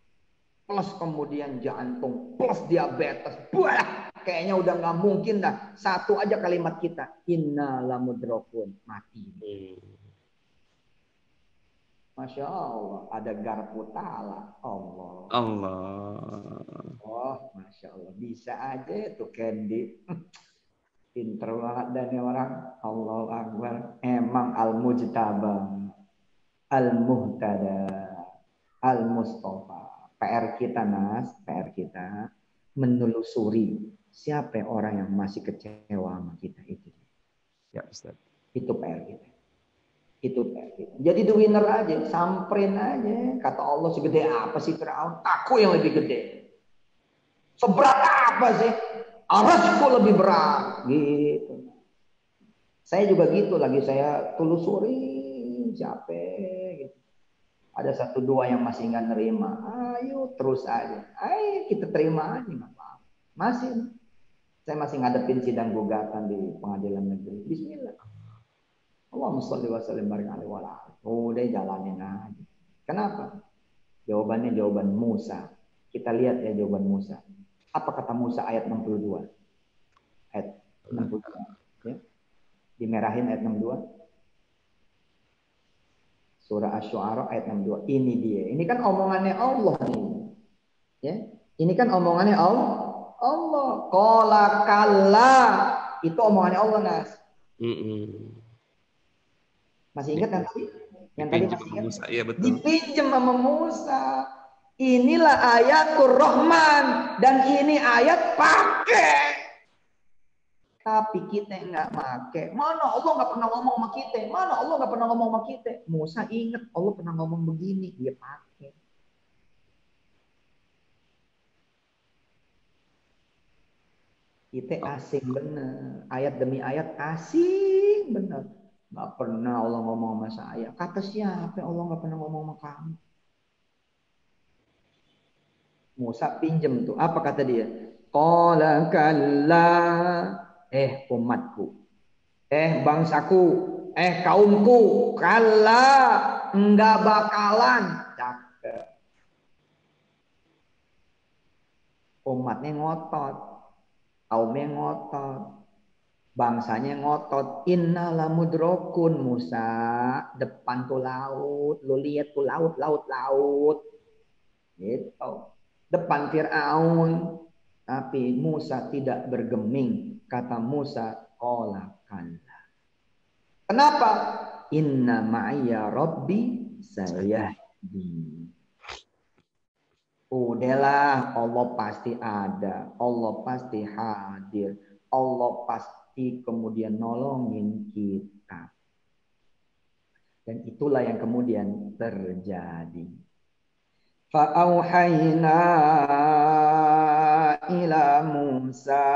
plus kemudian jantung plus diabetes. Wah, kayaknya udah nggak mungkin dah. Satu aja kalimat kita, inna lamudrakun, mati. Masya Allah, ada garpu tala. Allah. Oh, Masya Allah. Bisa aja tuh Candy. Pinter banget dan orang. Allahu Akbar. Emang al-mujtaba, al-muhtada, al-mustafa. PR kita, Nas, PR kita menelusuri siapa orang yang masih kecewa sama kita itu. Ya, Ustaz. Itu PR kita. Itu PR kita. Jadi the winner aja, samperin aja. Kata Allah, segede apa sih Firaun? Aku yang lebih gede. Seberat apa sih? Arasku lebih berat. Gitu. Saya juga gitu lagi, saya telusuri siapa gitu. Ada satu dua yang masih nggak nerima. Ayo terus aja. Ayo kita terima aja. Masih. Saya masih ngadepin sidang gugatan di pengadilan negeri. Bismillah. Allahumma sholli wa sallim barik alaihi wa ala. Udah jalanin aja. Kenapa? Jawabannya jawaban Musa. Kita lihat ya jawaban Musa. Apa kata Musa ayat 62? Ayat 62. Ya. Dimerahin ayat 62. Surah Asy-Syu'ara ayat 62. Ini dia. Ini kan omongannya Allah nih. Ya. Ini kan omongannya Allah. Qala kalla. Itu omongannya Allah, Nas. Masih ingat yang tadi? Yang tadi masih ingat? Musa, ya betul. Dipinjam sama Musa. Inilah ayatul Rahman dan ini ayat pakai. Tapi kita nggak pakai. Mana Allah nggak pernah ngomong sama kita? Mana Allah nggak pernah ngomong sama kita? Musa ingat Allah pernah ngomong begini, dia pakai. Kita asing bener. Ayat demi ayat asing bener. Nggak pernah Allah ngomong sama saya. Kata siapa Allah nggak pernah ngomong sama kamu? Musa pinjem tuh. Apa kata dia? Qala kalla. Umatku. Bangsaku. Kaumku. Kalla. Enggak bakalan. Cakep. Umatnya ngotot. Kaumnya ngotot. Bangsanya ngotot, innala mudrokun Musa, depan tuh laut, lu lihat tuh laut, gitu. Depan Fir'aun, tapi Musa tidak bergeming. Kata Musa, qala kalla. Kenapa? Inna ma'ya rabbi sayahdi. Udahlah, Allah pasti ada, Allah pasti hadir, Allah pasti kemudian nolongin kita. Dan itulah yang kemudian terjadi. Fa'auhayna ila Musa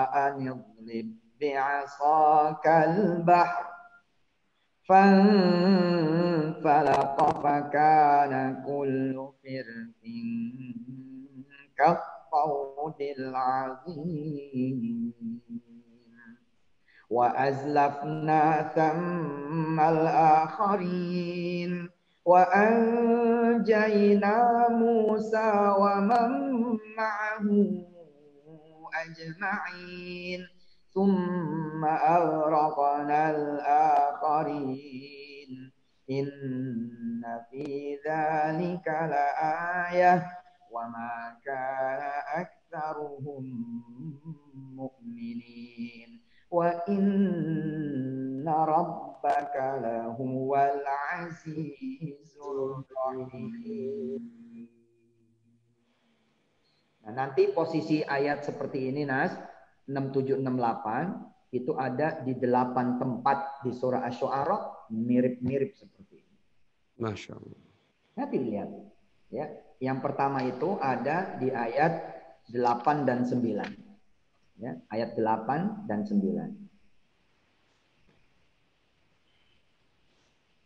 an yadrib bi'asakal bahr فانفلق فكان كل فرق كالطود العظيم وأزلفنا ثم الآخرين وأنجينا موسى ومن معه أجمعين ثم أغرقنا الآخرين إن في ذلك لآية وما كان أكثرهم مؤمنين وإن ربك لهو العزيز الرحيم. Nah, nanti posisi ayat seperti ini, Nas, 6768 itu ada di 8 tempat di surah Asy-Syu'ara, mirip-mirip seperti ini. Masya Allah. Nanti lihat ya. Yang pertama itu ada di ayat 8 dan 9. Ya, ayat 8 dan 9.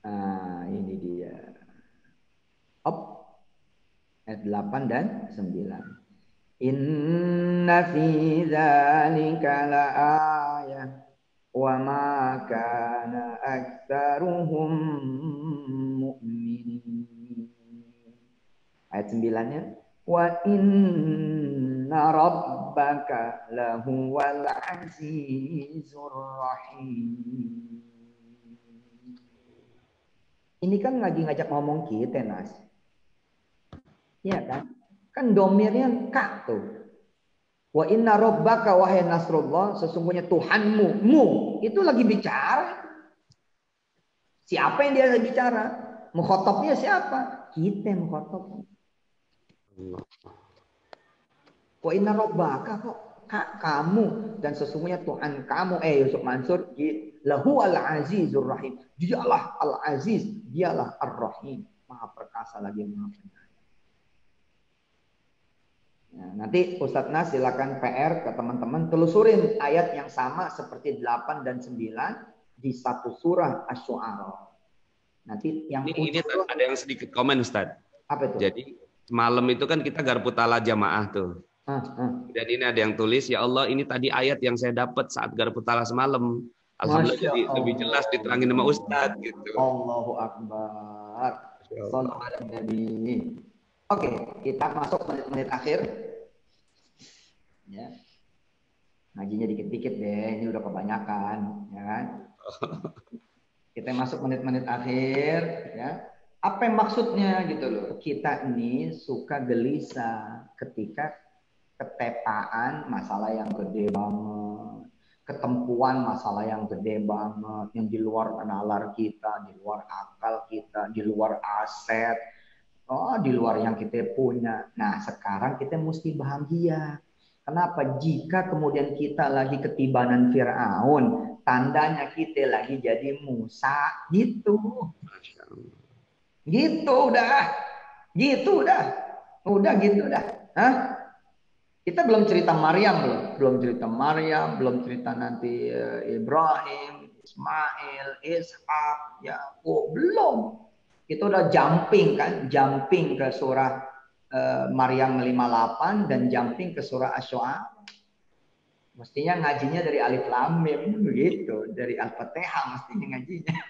Nah, ini dia. Op. Ayat 8 dan 9. Inna fi dzalika laayah wa ma kana aktsaruhum mu'minin. Ayat 9-nya wa inna rabbaka lahuwal azizur rahim. Ini kan lagi ngajak ngomong kita, Nas. Iya kan? Kan domirnya kak tuh. Wa inna rabbaka wahai Nasrullah, sesungguhnya Tuhanmu, itu lagi bicara. Siapa yang dia lagi bicara? Mukhatabnya siapa? Kita yang mukhatab. Wa inna rabbaka kok kamu dan sesungguhnya Tuhan kamu Yusuf Mansur lahu al-azizur rahim. Dialah al-aziz, dialah ar-rahim. Maha perkasa lagi maha penyayang. Nah, nanti Ustadz Nas silakan PR ke teman-teman telusurin ayat yang sama seperti 8 dan 9 di satu surah Asy-Syu'ara. Nanti yang ini ada yang sedikit komen, Ustadz. Apa itu? Jadi malam itu kan kita garpu tala jamaah tuh. Dan ini ada yang tulis, ya Allah ini tadi ayat yang saya dapat saat garpu tala semalam. Alhamdulillah jadi lebih jelas diterangin sama Ustadz gitu. Allahu Akbar. Sallallahu alaihi. Oke, kita masuk menit-menit akhir. Ya. Ngajinya dikit-dikit deh, ini udah kebanyakan, ya kan? Kita masuk menit-menit akhir, ya. Apa yang maksudnya gitu loh? Kita ini suka gelisah ketika ketepaan masalah yang gede banget, ketempuan masalah yang gede banget, yang di luar nalar kita, di luar akal kita, di luar aset, di luar yang kita punya. Nah, sekarang kita mesti bahagia. Kenapa? Jika kemudian kita lagi ketibanan Fir'aun, tandanya kita lagi jadi Musa, gitu. Gitu udah. Gitu udah. Udah gitu udah. Hah? Kita belum cerita Maryam belum cerita Maryam, belum cerita nanti Ibrahim, Ismail, Ishak, Yakub, belum. Kita udah jumping ke surah Maryam 58 dan jumping ke surah Asy-Syu'ara. Mestinya ngajinya dari Alif Lam Mim begitu, dari Al-Fatihah mestinya ngajinya.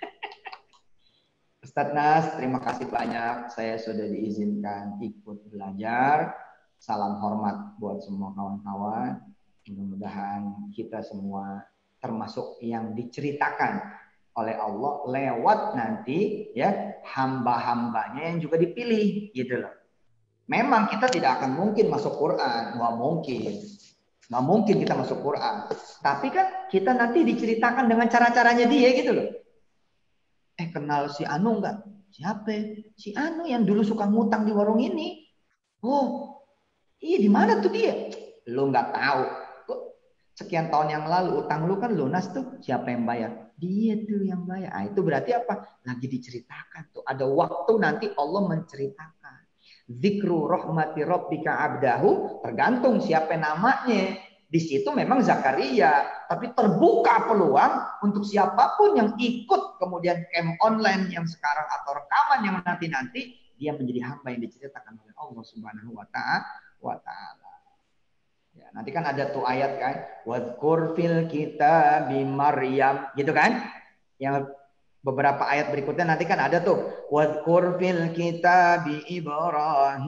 Ustadz Nas, terima kasih banyak. Saya sudah diizinkan ikut belajar. Salam hormat buat semua kawan-kawan. Mudah-mudahan kita semua termasuk yang diceritakan oleh Allah lewat nanti ya hamba-hambanya yang juga dipilih gitu loh. Memang kita tidak akan mungkin masuk Quran, nggak mungkin kita masuk Quran. Tapi kan kita nanti diceritakan dengan cara-caranya dia gitu loh. Kenal si Anu nggak? Siapa? Si Anu yang dulu suka ngutang di warung ini. Oh, iya di mana tuh dia? Lu nggak tahu. Sekian tahun yang lalu utang lu kan lunas tuh. Siapa yang bayar? Dia tuh yang bayar. Ah, itu berarti apa? Lagi diceritakan tuh. Ada waktu nanti Allah menceritakan. Zikru rahmati rabbika abdahu. Tergantung siapa namanya. Di situ memang Zakaria. Tapi terbuka peluang untuk siapapun yang ikut kemudian camp online yang sekarang atau rekaman yang nanti-nanti. Dia menjadi hamba yang diceritakan oleh Allah Subhanahu wa ta'ala. Ya, nanti kan ada tuh ayat kan, wadhkur fil kitabi Maryam, gitu kan? Yang beberapa ayat berikutnya nanti kan ada tuh, wadhkur fil kitabi Ibrahim,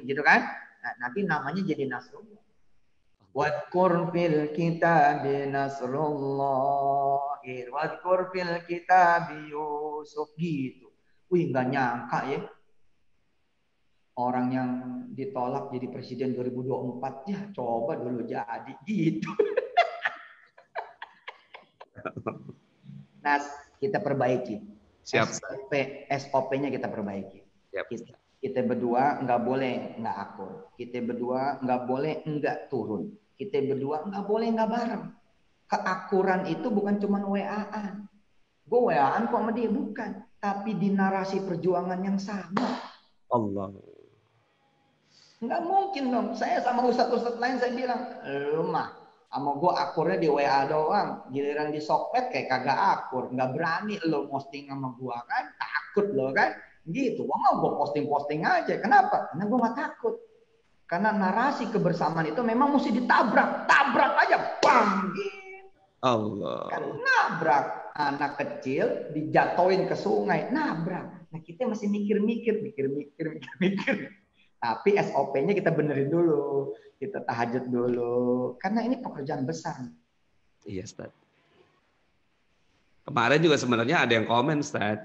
gitu kan? Nah, nanti namanya jadi Nasrullah. Wadhkur fil kitabi Nasrullah, wadhkur fil kitabi Yusuf, gitu. Wih, nggak nyangka ya. Orang yang ditolak jadi presiden 2024 ya coba dulu jadi gitu. Nah, kita perbaiki. Siap. SOP-nya kita perbaiki. Siap. Kita berdua nggak boleh nggak akur. Kita berdua nggak boleh nggak turun. Kita berdua nggak boleh nggak bareng. Keakuran itu bukan cuma WA-an. Gue WA-an kok sama dia, bukan. Tapi di narasi perjuangan yang sama. Allah. Nggak mungkin dong. Saya sama ustadz-ustadz lain saya bilang, lu mah sama gue akurnya di WA doang. Giliran di Sokped kayak kagak akur. Nggak berani lo posting sama gue kan. Takut lo kan. Gitu. Gue mau gue posting-posting aja. Kenapa? Karena gue nggak takut. Karena narasi kebersamaan itu memang mesti ditabrak. Tabrak aja. Bang. Allah. Kan nabrak. Anak kecil dijatuhin ke sungai. Nabrak. Nah kita masih mikir-mikir. Tapi SOP-nya kita benerin dulu. Kita tahajud dulu. Karena ini pekerjaan besar. Iya, Ustaz. Kemarin juga sebenarnya ada yang komen, Ustaz.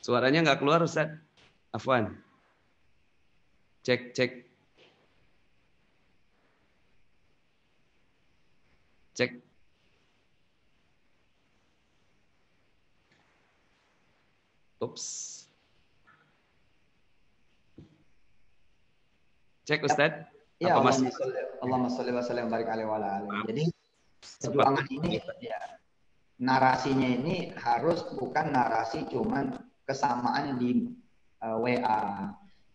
Suaranya nggak keluar, Ustaz. Afwan. Cek. Ups. Cek, Ustaz. Ya, Allahumma sholli wa sallim barik alaihi wa ala alihi. Jadi perjuangan ini ya, narasinya ini harus bukan narasi cuman kesamaan di WA.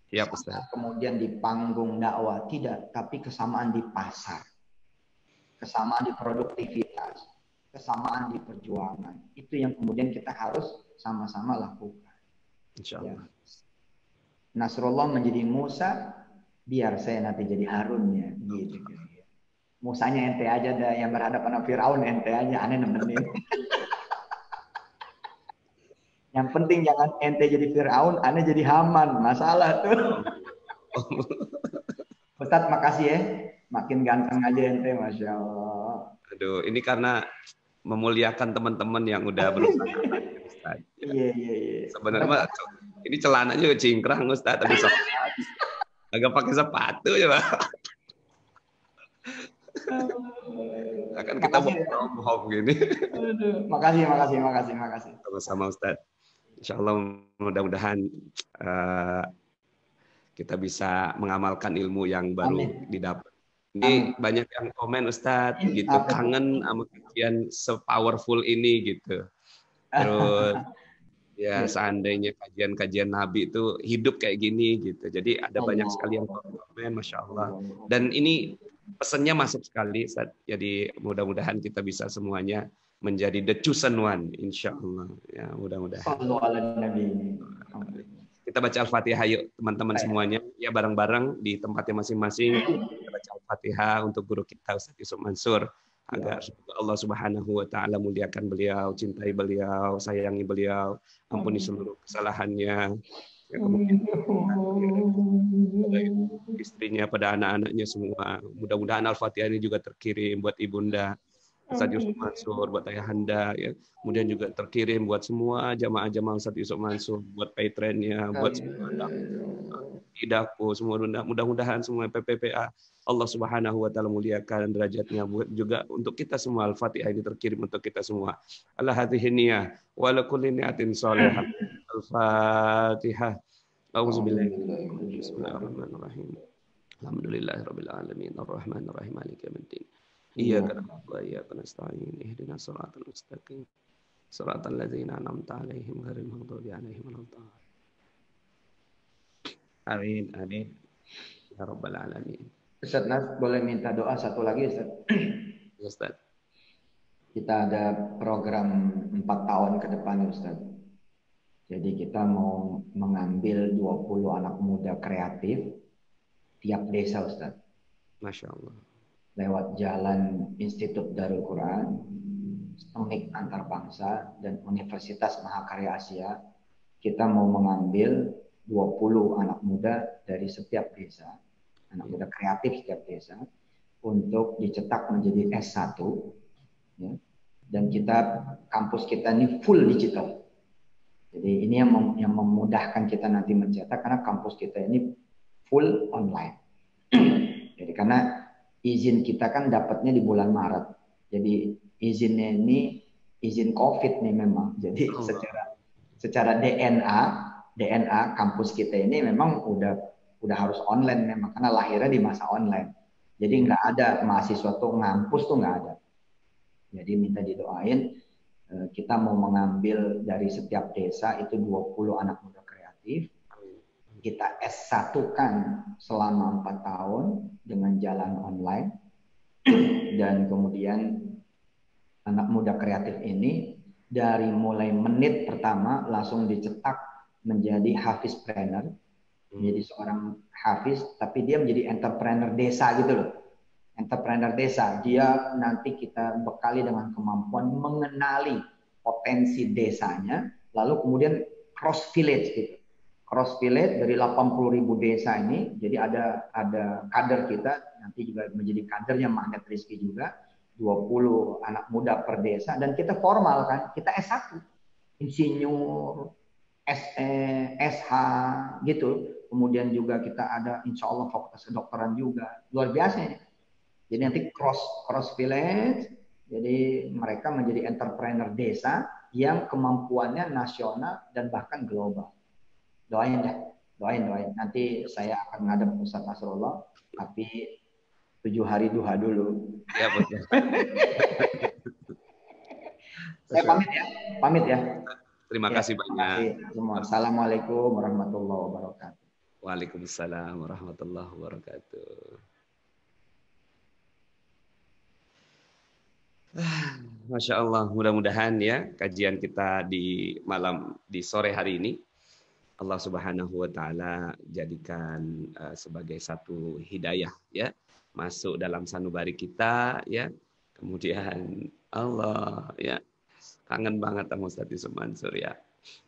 Ya, Ustaz. Kemudian di panggung dakwah, tidak, tapi kesamaan di pasar. Kesamaan di produktivitas, kesamaan di perjuangan. Itu yang kemudian kita harus sama-sama lakukan. Insyaallah. Ya. Nasrullah menjadi Musa, biar saya nanti jadi Harunnya, gitu. Musanya ente aja dah, yang berhadapan sama Firaun ente aja, aneh nemenin. Yang penting jangan ente jadi Firaun, aneh jadi Haman, masalah tuh. Ustadz makasih ya, makin ganteng aja ente, masya Allah. Aduh, ini karena memuliakan teman-teman yang udah berusaha. Iya. Sebenarnya ini celana juga cingkrang, Ustaz, tapi agak pakai sepatu ya, Pak. Akan kita mau gini. Makasih. Sama-sama, Ustaz. Insyaallah mudah-mudahan kita bisa mengamalkan ilmu yang baru didapat. Ini banyak yang komen, Ustadz, gitu, kangen sama kajian se-powerful ini gitu. Terus ya seandainya kajian-kajian Nabi itu hidup kayak gini gitu. Jadi ada banyak sekali yang komen, Masya Allah. Dan ini pesannya masuk sekali, Ustadz. Jadi mudah-mudahan kita bisa semuanya menjadi the chosen one, insya Allah. Ya, mudah-mudahan. Kita baca Al-Fatihah yuk teman-teman semuanya. Ya bareng-bareng di tempatnya masing-masing. Kita baca Al-Fatihah untuk guru kita Ustaz Yusuf Mansur. Agar Allah Subhanahu wa Ta'ala muliakan beliau, cintai beliau, sayangi beliau, ampuni seluruh kesalahannya. Ya, kemudian istrinya pada anak-anaknya semua. Mudah-mudahan Al-Fatihah ini juga terkirim buat ibunda Ustadz Yusuf Mansur, buat ayahanda, ya. Kemudian juga terkirim buat semua jamaah-jamaah Ustadz Yusuf Mansur, buat patronnya, buat semua Idaku, semua mudah-mudahan semua PPPA Allah Subhanahu wa taala muliakan derajatnya, juga untuk kita semua. Al-Fatihah ini terkirim untuk kita semua. Ala hadhihi niyah wa ala kulli niyatin shalihah. Al-Fatihah. Auzubillahi Bismillahirrahmanirrahim. Alhamdulillahirabbil alamin arrahmanir rahim maliki yaumiddin. Iyyaka na'budu wa iyyaka nasta'in ihdinas siratal mustaqim siratal ladzina an'amta 'alaihim ghairil maghdubi 'alaihim waladdallin. Amin, amin. Ya Rabbal Alamin. Ustaz Nas, boleh minta doa satu lagi Ustaz? Ustaz. Kita ada program 4 tahun ke depan Ustaz. Jadi kita mau mengambil 20 anak muda kreatif tiap desa Ustaz. Masya Allah. Lewat jalan Institut Darul Quran, STEMIK antar bangsa, dan Universitas Mahakarya Asia, kita mau mengambil 20 anak muda dari setiap desa, anak muda kreatif setiap desa, untuk dicetak menjadi S1, ya. Dan kampus kita ini full digital. Jadi ini yang memudahkan kita nanti mencetak, karena kampus kita ini full online. Jadi karena izin kita kan dapatnya di bulan Maret, jadi izinnya ini izin COVID nih memang. Jadi secara DNA kampus kita ini memang udah harus online memang, karena lahirnya di masa online. Jadi nggak ada mahasiswa tuh ngampus tuh nggak ada. Jadi minta didoain, kita mau mengambil dari setiap desa itu 20 anak muda kreatif. Kita S1-kan selama 4 tahun dengan jalan online. Dan kemudian anak muda kreatif ini dari mulai menit pertama langsung dicetak menjadi hafiz trainer, menjadi seorang hafiz, tapi dia menjadi entrepreneur desa gitu loh. Entrepreneur desa, dia nanti kita bekali dengan kemampuan mengenali potensi desanya, lalu kemudian cross village gitu. Cross village dari 80.000 desa ini, jadi ada kader kita nanti juga menjadi kadernya Magnet Rizki juga. 20 anak muda per desa, dan kita formal kan, kita S1, insinyur, SE, SH gitu. Kemudian juga kita ada insya Allah fakultas kedokteran juga, luar biasa ini. Jadi nanti cross village, jadi mereka menjadi entrepreneur desa yang kemampuannya nasional dan bahkan global. Doain ya, doain. Nanti saya akan ngadep Ustaz Nasrullah, tapi 7 hari duha dulu. Ya, betul. Saya pamit ya. Terima kasih banyak. Semua. Assalamualaikum warahmatullahi wabarakatuh. Waalaikumsalam warahmatullahi wabarakatuh. Masya Allah, mudah-mudahan ya kajian kita di sore hari ini Allah Subhanahu wa taala jadikan sebagai satu hidayah ya, masuk dalam sanubari kita ya. Kemudian Allah ya, kangen banget sama Ustaz Yusuf Mansur ya.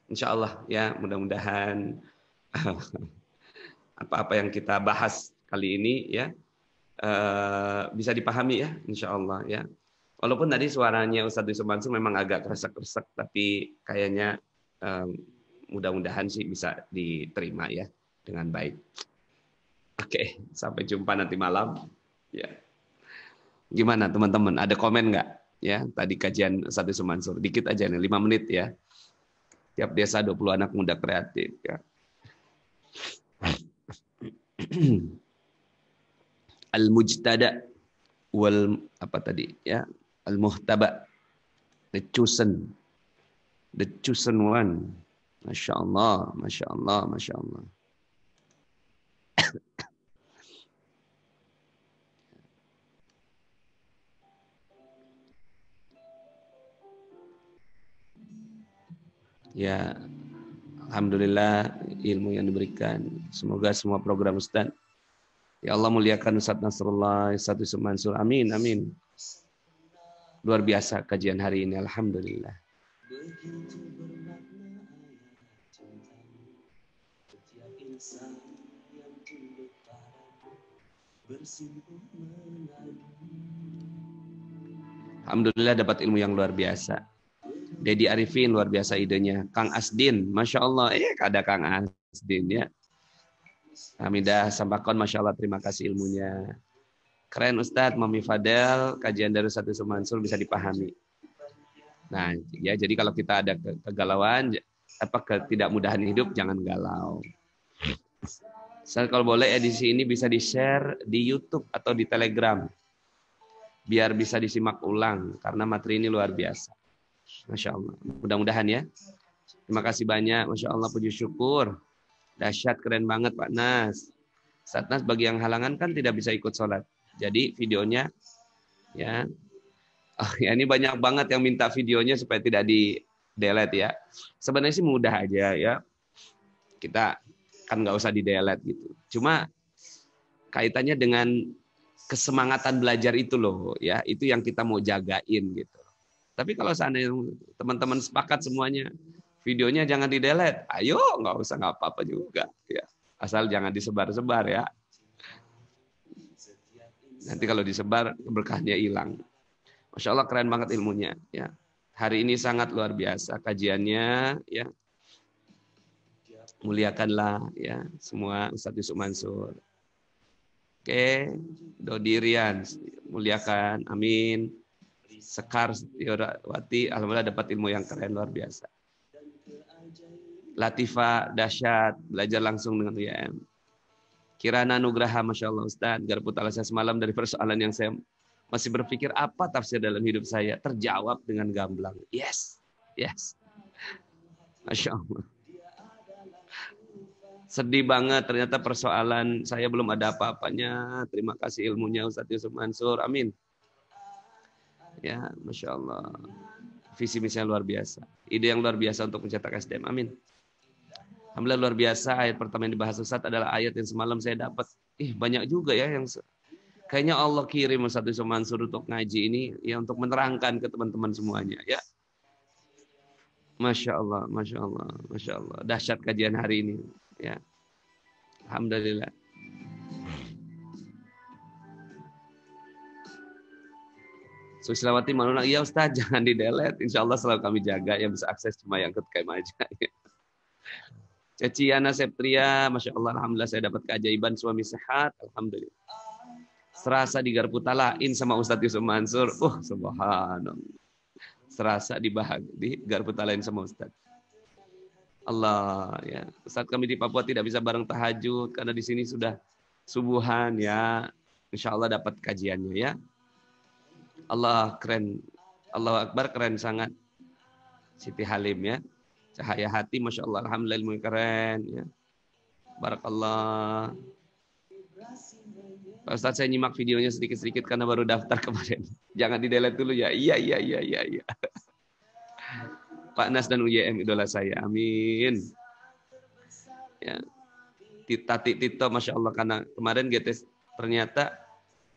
Insya Allah ya, mudah-mudahan apa-apa yang kita bahas kali ini ya bisa dipahami ya, insya Allah ya. Walaupun tadi suaranya Ustaz Yusuf Mansur memang agak kresek-kresek, tapi kayaknya mudah-mudahan sih bisa diterima ya dengan baik. Oke, sampai jumpa nanti malam. Ya. Gimana teman-teman? Ada komen nggak? Ya, tadi kajian Ustaz Yusuf Mansur. Dikit aja nih, 5 menit ya. Tiap desa 20 anak muda kreatif ya. Al-mujtada wal apa tadi ya? Al-muhtaba. The chosen one. Masya Allah, Masya Allah, Masya Allah. Ya, alhamdulillah ilmu yang diberikan. Semoga semua program Ustaz, ya Allah muliakan Ustaz Nasrullah, Ustaz Yusuf Mansur. Amin, amin. Luar biasa kajian hari ini, alhamdulillah. Alhamdulillah dapat ilmu yang luar biasa. Dedi Arifin luar biasa idenya. Kang Asdin, Masya Allah. Ada Kang Asdin ya. Hamidah Sampakon, Masya Allah, terima kasih ilmunya. Keren Ustadz, Mami Fadel, kajian dari Ustadz Yusuf Mansur bisa dipahami. Nah, ya jadi kalau kita ada kegalauan, ketidakmudahan hidup, jangan galau. Ustadz, kalau boleh edisi ini bisa di-share di YouTube atau di Telegram. Biar bisa disimak ulang, karena materi ini luar biasa. Masya Allah. Mudah-mudahan ya. Terima kasih banyak. Masya Allah, puji syukur. Dahsyat, keren banget Pak Nas. Ustadz Nas, bagi yang halangan kan tidak bisa ikut sholat. Jadi videonya, ya. Oh, ya ini banyak banget yang minta videonya supaya tidak di-delete ya. Sebenarnya sih mudah aja ya. Kita kan nggak usah di-delete gitu. Cuma kaitannya dengan kesemangatan belajar itu loh ya. Itu yang kita mau jagain gitu. Tapi kalau seandainya teman-teman sepakat semuanya, videonya jangan di-delete. Ayo, nggak usah, nggak apa-apa juga. Ya. Asal jangan disebar-sebar ya. Nanti kalau disebar, keberkahannya hilang. Masya Allah, keren banget ilmunya. Ya. Hari ini sangat luar biasa kajiannya. Ya. Muliakanlah ya semua Ustadz Yusuf Mansur. Oke, Dodirian, muliakan. Amin. Sekar Setiawati, alhamdulillah dapat ilmu yang keren, luar biasa. Latifa, dahsyat, belajar langsung dengan UIM. Kirana Nugraha, Masya Allah Ustaz, Garput Alasya semalam dari persoalan yang saya masih berpikir apa tafsir dalam hidup saya, terjawab dengan gamblang. Yes, yes. Masya Allah. Sedih banget, ternyata persoalan saya belum ada apa-apanya. Terima kasih ilmunya Ustadz Yusuf Mansur, amin. Ya, Masya Allah. Visi misinya luar biasa. Ide yang luar biasa untuk mencetak SDM, amin. Alhamdulillah luar biasa. Ayat pertama yang dibahas Ustadz adalah ayat yang semalam saya dapat. Banyak juga ya yang kayaknya Allah kirim Ustadz Yusuf Mansur untuk ngaji ini ya, untuk menerangkan ke teman-teman semuanya ya. Masya Allah, Masya Allah, Masya Allah. Dahsyat kajian hari ini ya. Alhamdulillah. Susilawati Manuna, iya Ustaz, jangan di-delete. Insya Allah selalu kami jaga, yang bisa akses cuma yang ketkam aja. Ceciana Septria, Masya Allah, Alhamdulillah saya dapat keajaiban suami sehat, Alhamdulillah. Serasa di Garpu Talain sama Ustadz Yusuf Mansur, subhanallah. Serasa di Garpu Talain sama Ustadz. Allah, ya. Ustadz, kami di Papua tidak bisa bareng tahajud, karena di sini sudah subuhan, ya. Insya Allah dapat kajiannya, ya. Allah keren, Allah Akbar, keren sangat. Siti Halim ya, cahaya hati, Masya Allah, Alhamdulillah ilmu keren ya. Barakallah. Pak Ustadz, saya nyimak videonya sedikit-sedikit karena baru daftar kemarin. Jangan di-delete dulu ya. Iya. Pak Nas dan UYM idola saya, amin. Ya. Tito, Masya Allah, karena kemarin GTS ternyata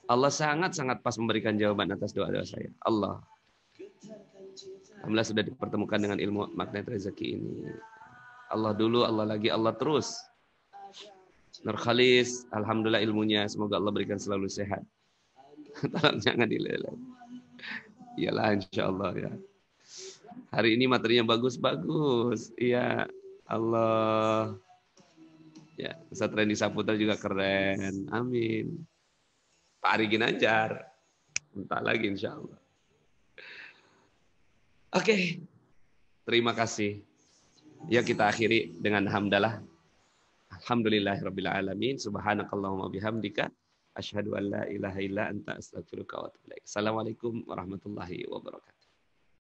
Allah sangat-sangat pas memberikan jawaban atas doa-doa saya. Allah. Alhamdulillah sudah dipertemukan dengan ilmu magnet rezeki ini. Allah dulu, Allah lagi, Allah terus. Nur Khalis, Alhamdulillah ilmunya. Semoga Allah berikan selalu sehat. Tolong jangan dileleh. Iyalah, insya Allah ya. Hari ini materinya bagus-bagus. Iya, Allah. Ya, Ustaz Randy Saputra juga keren. Amin. Pak Ari Ginanjar, entah lagi insya Allah. Oke, terima kasih. Ya, kita akhiri dengan hamdalah. Alhamdulillahirabbil alamin. Subhanakallahumma bihamdika asyhadu an la ilaha illa anta astaghfiruka wa atubu ilaik. Assalamualaikum warahmatullahi wabarakatuh.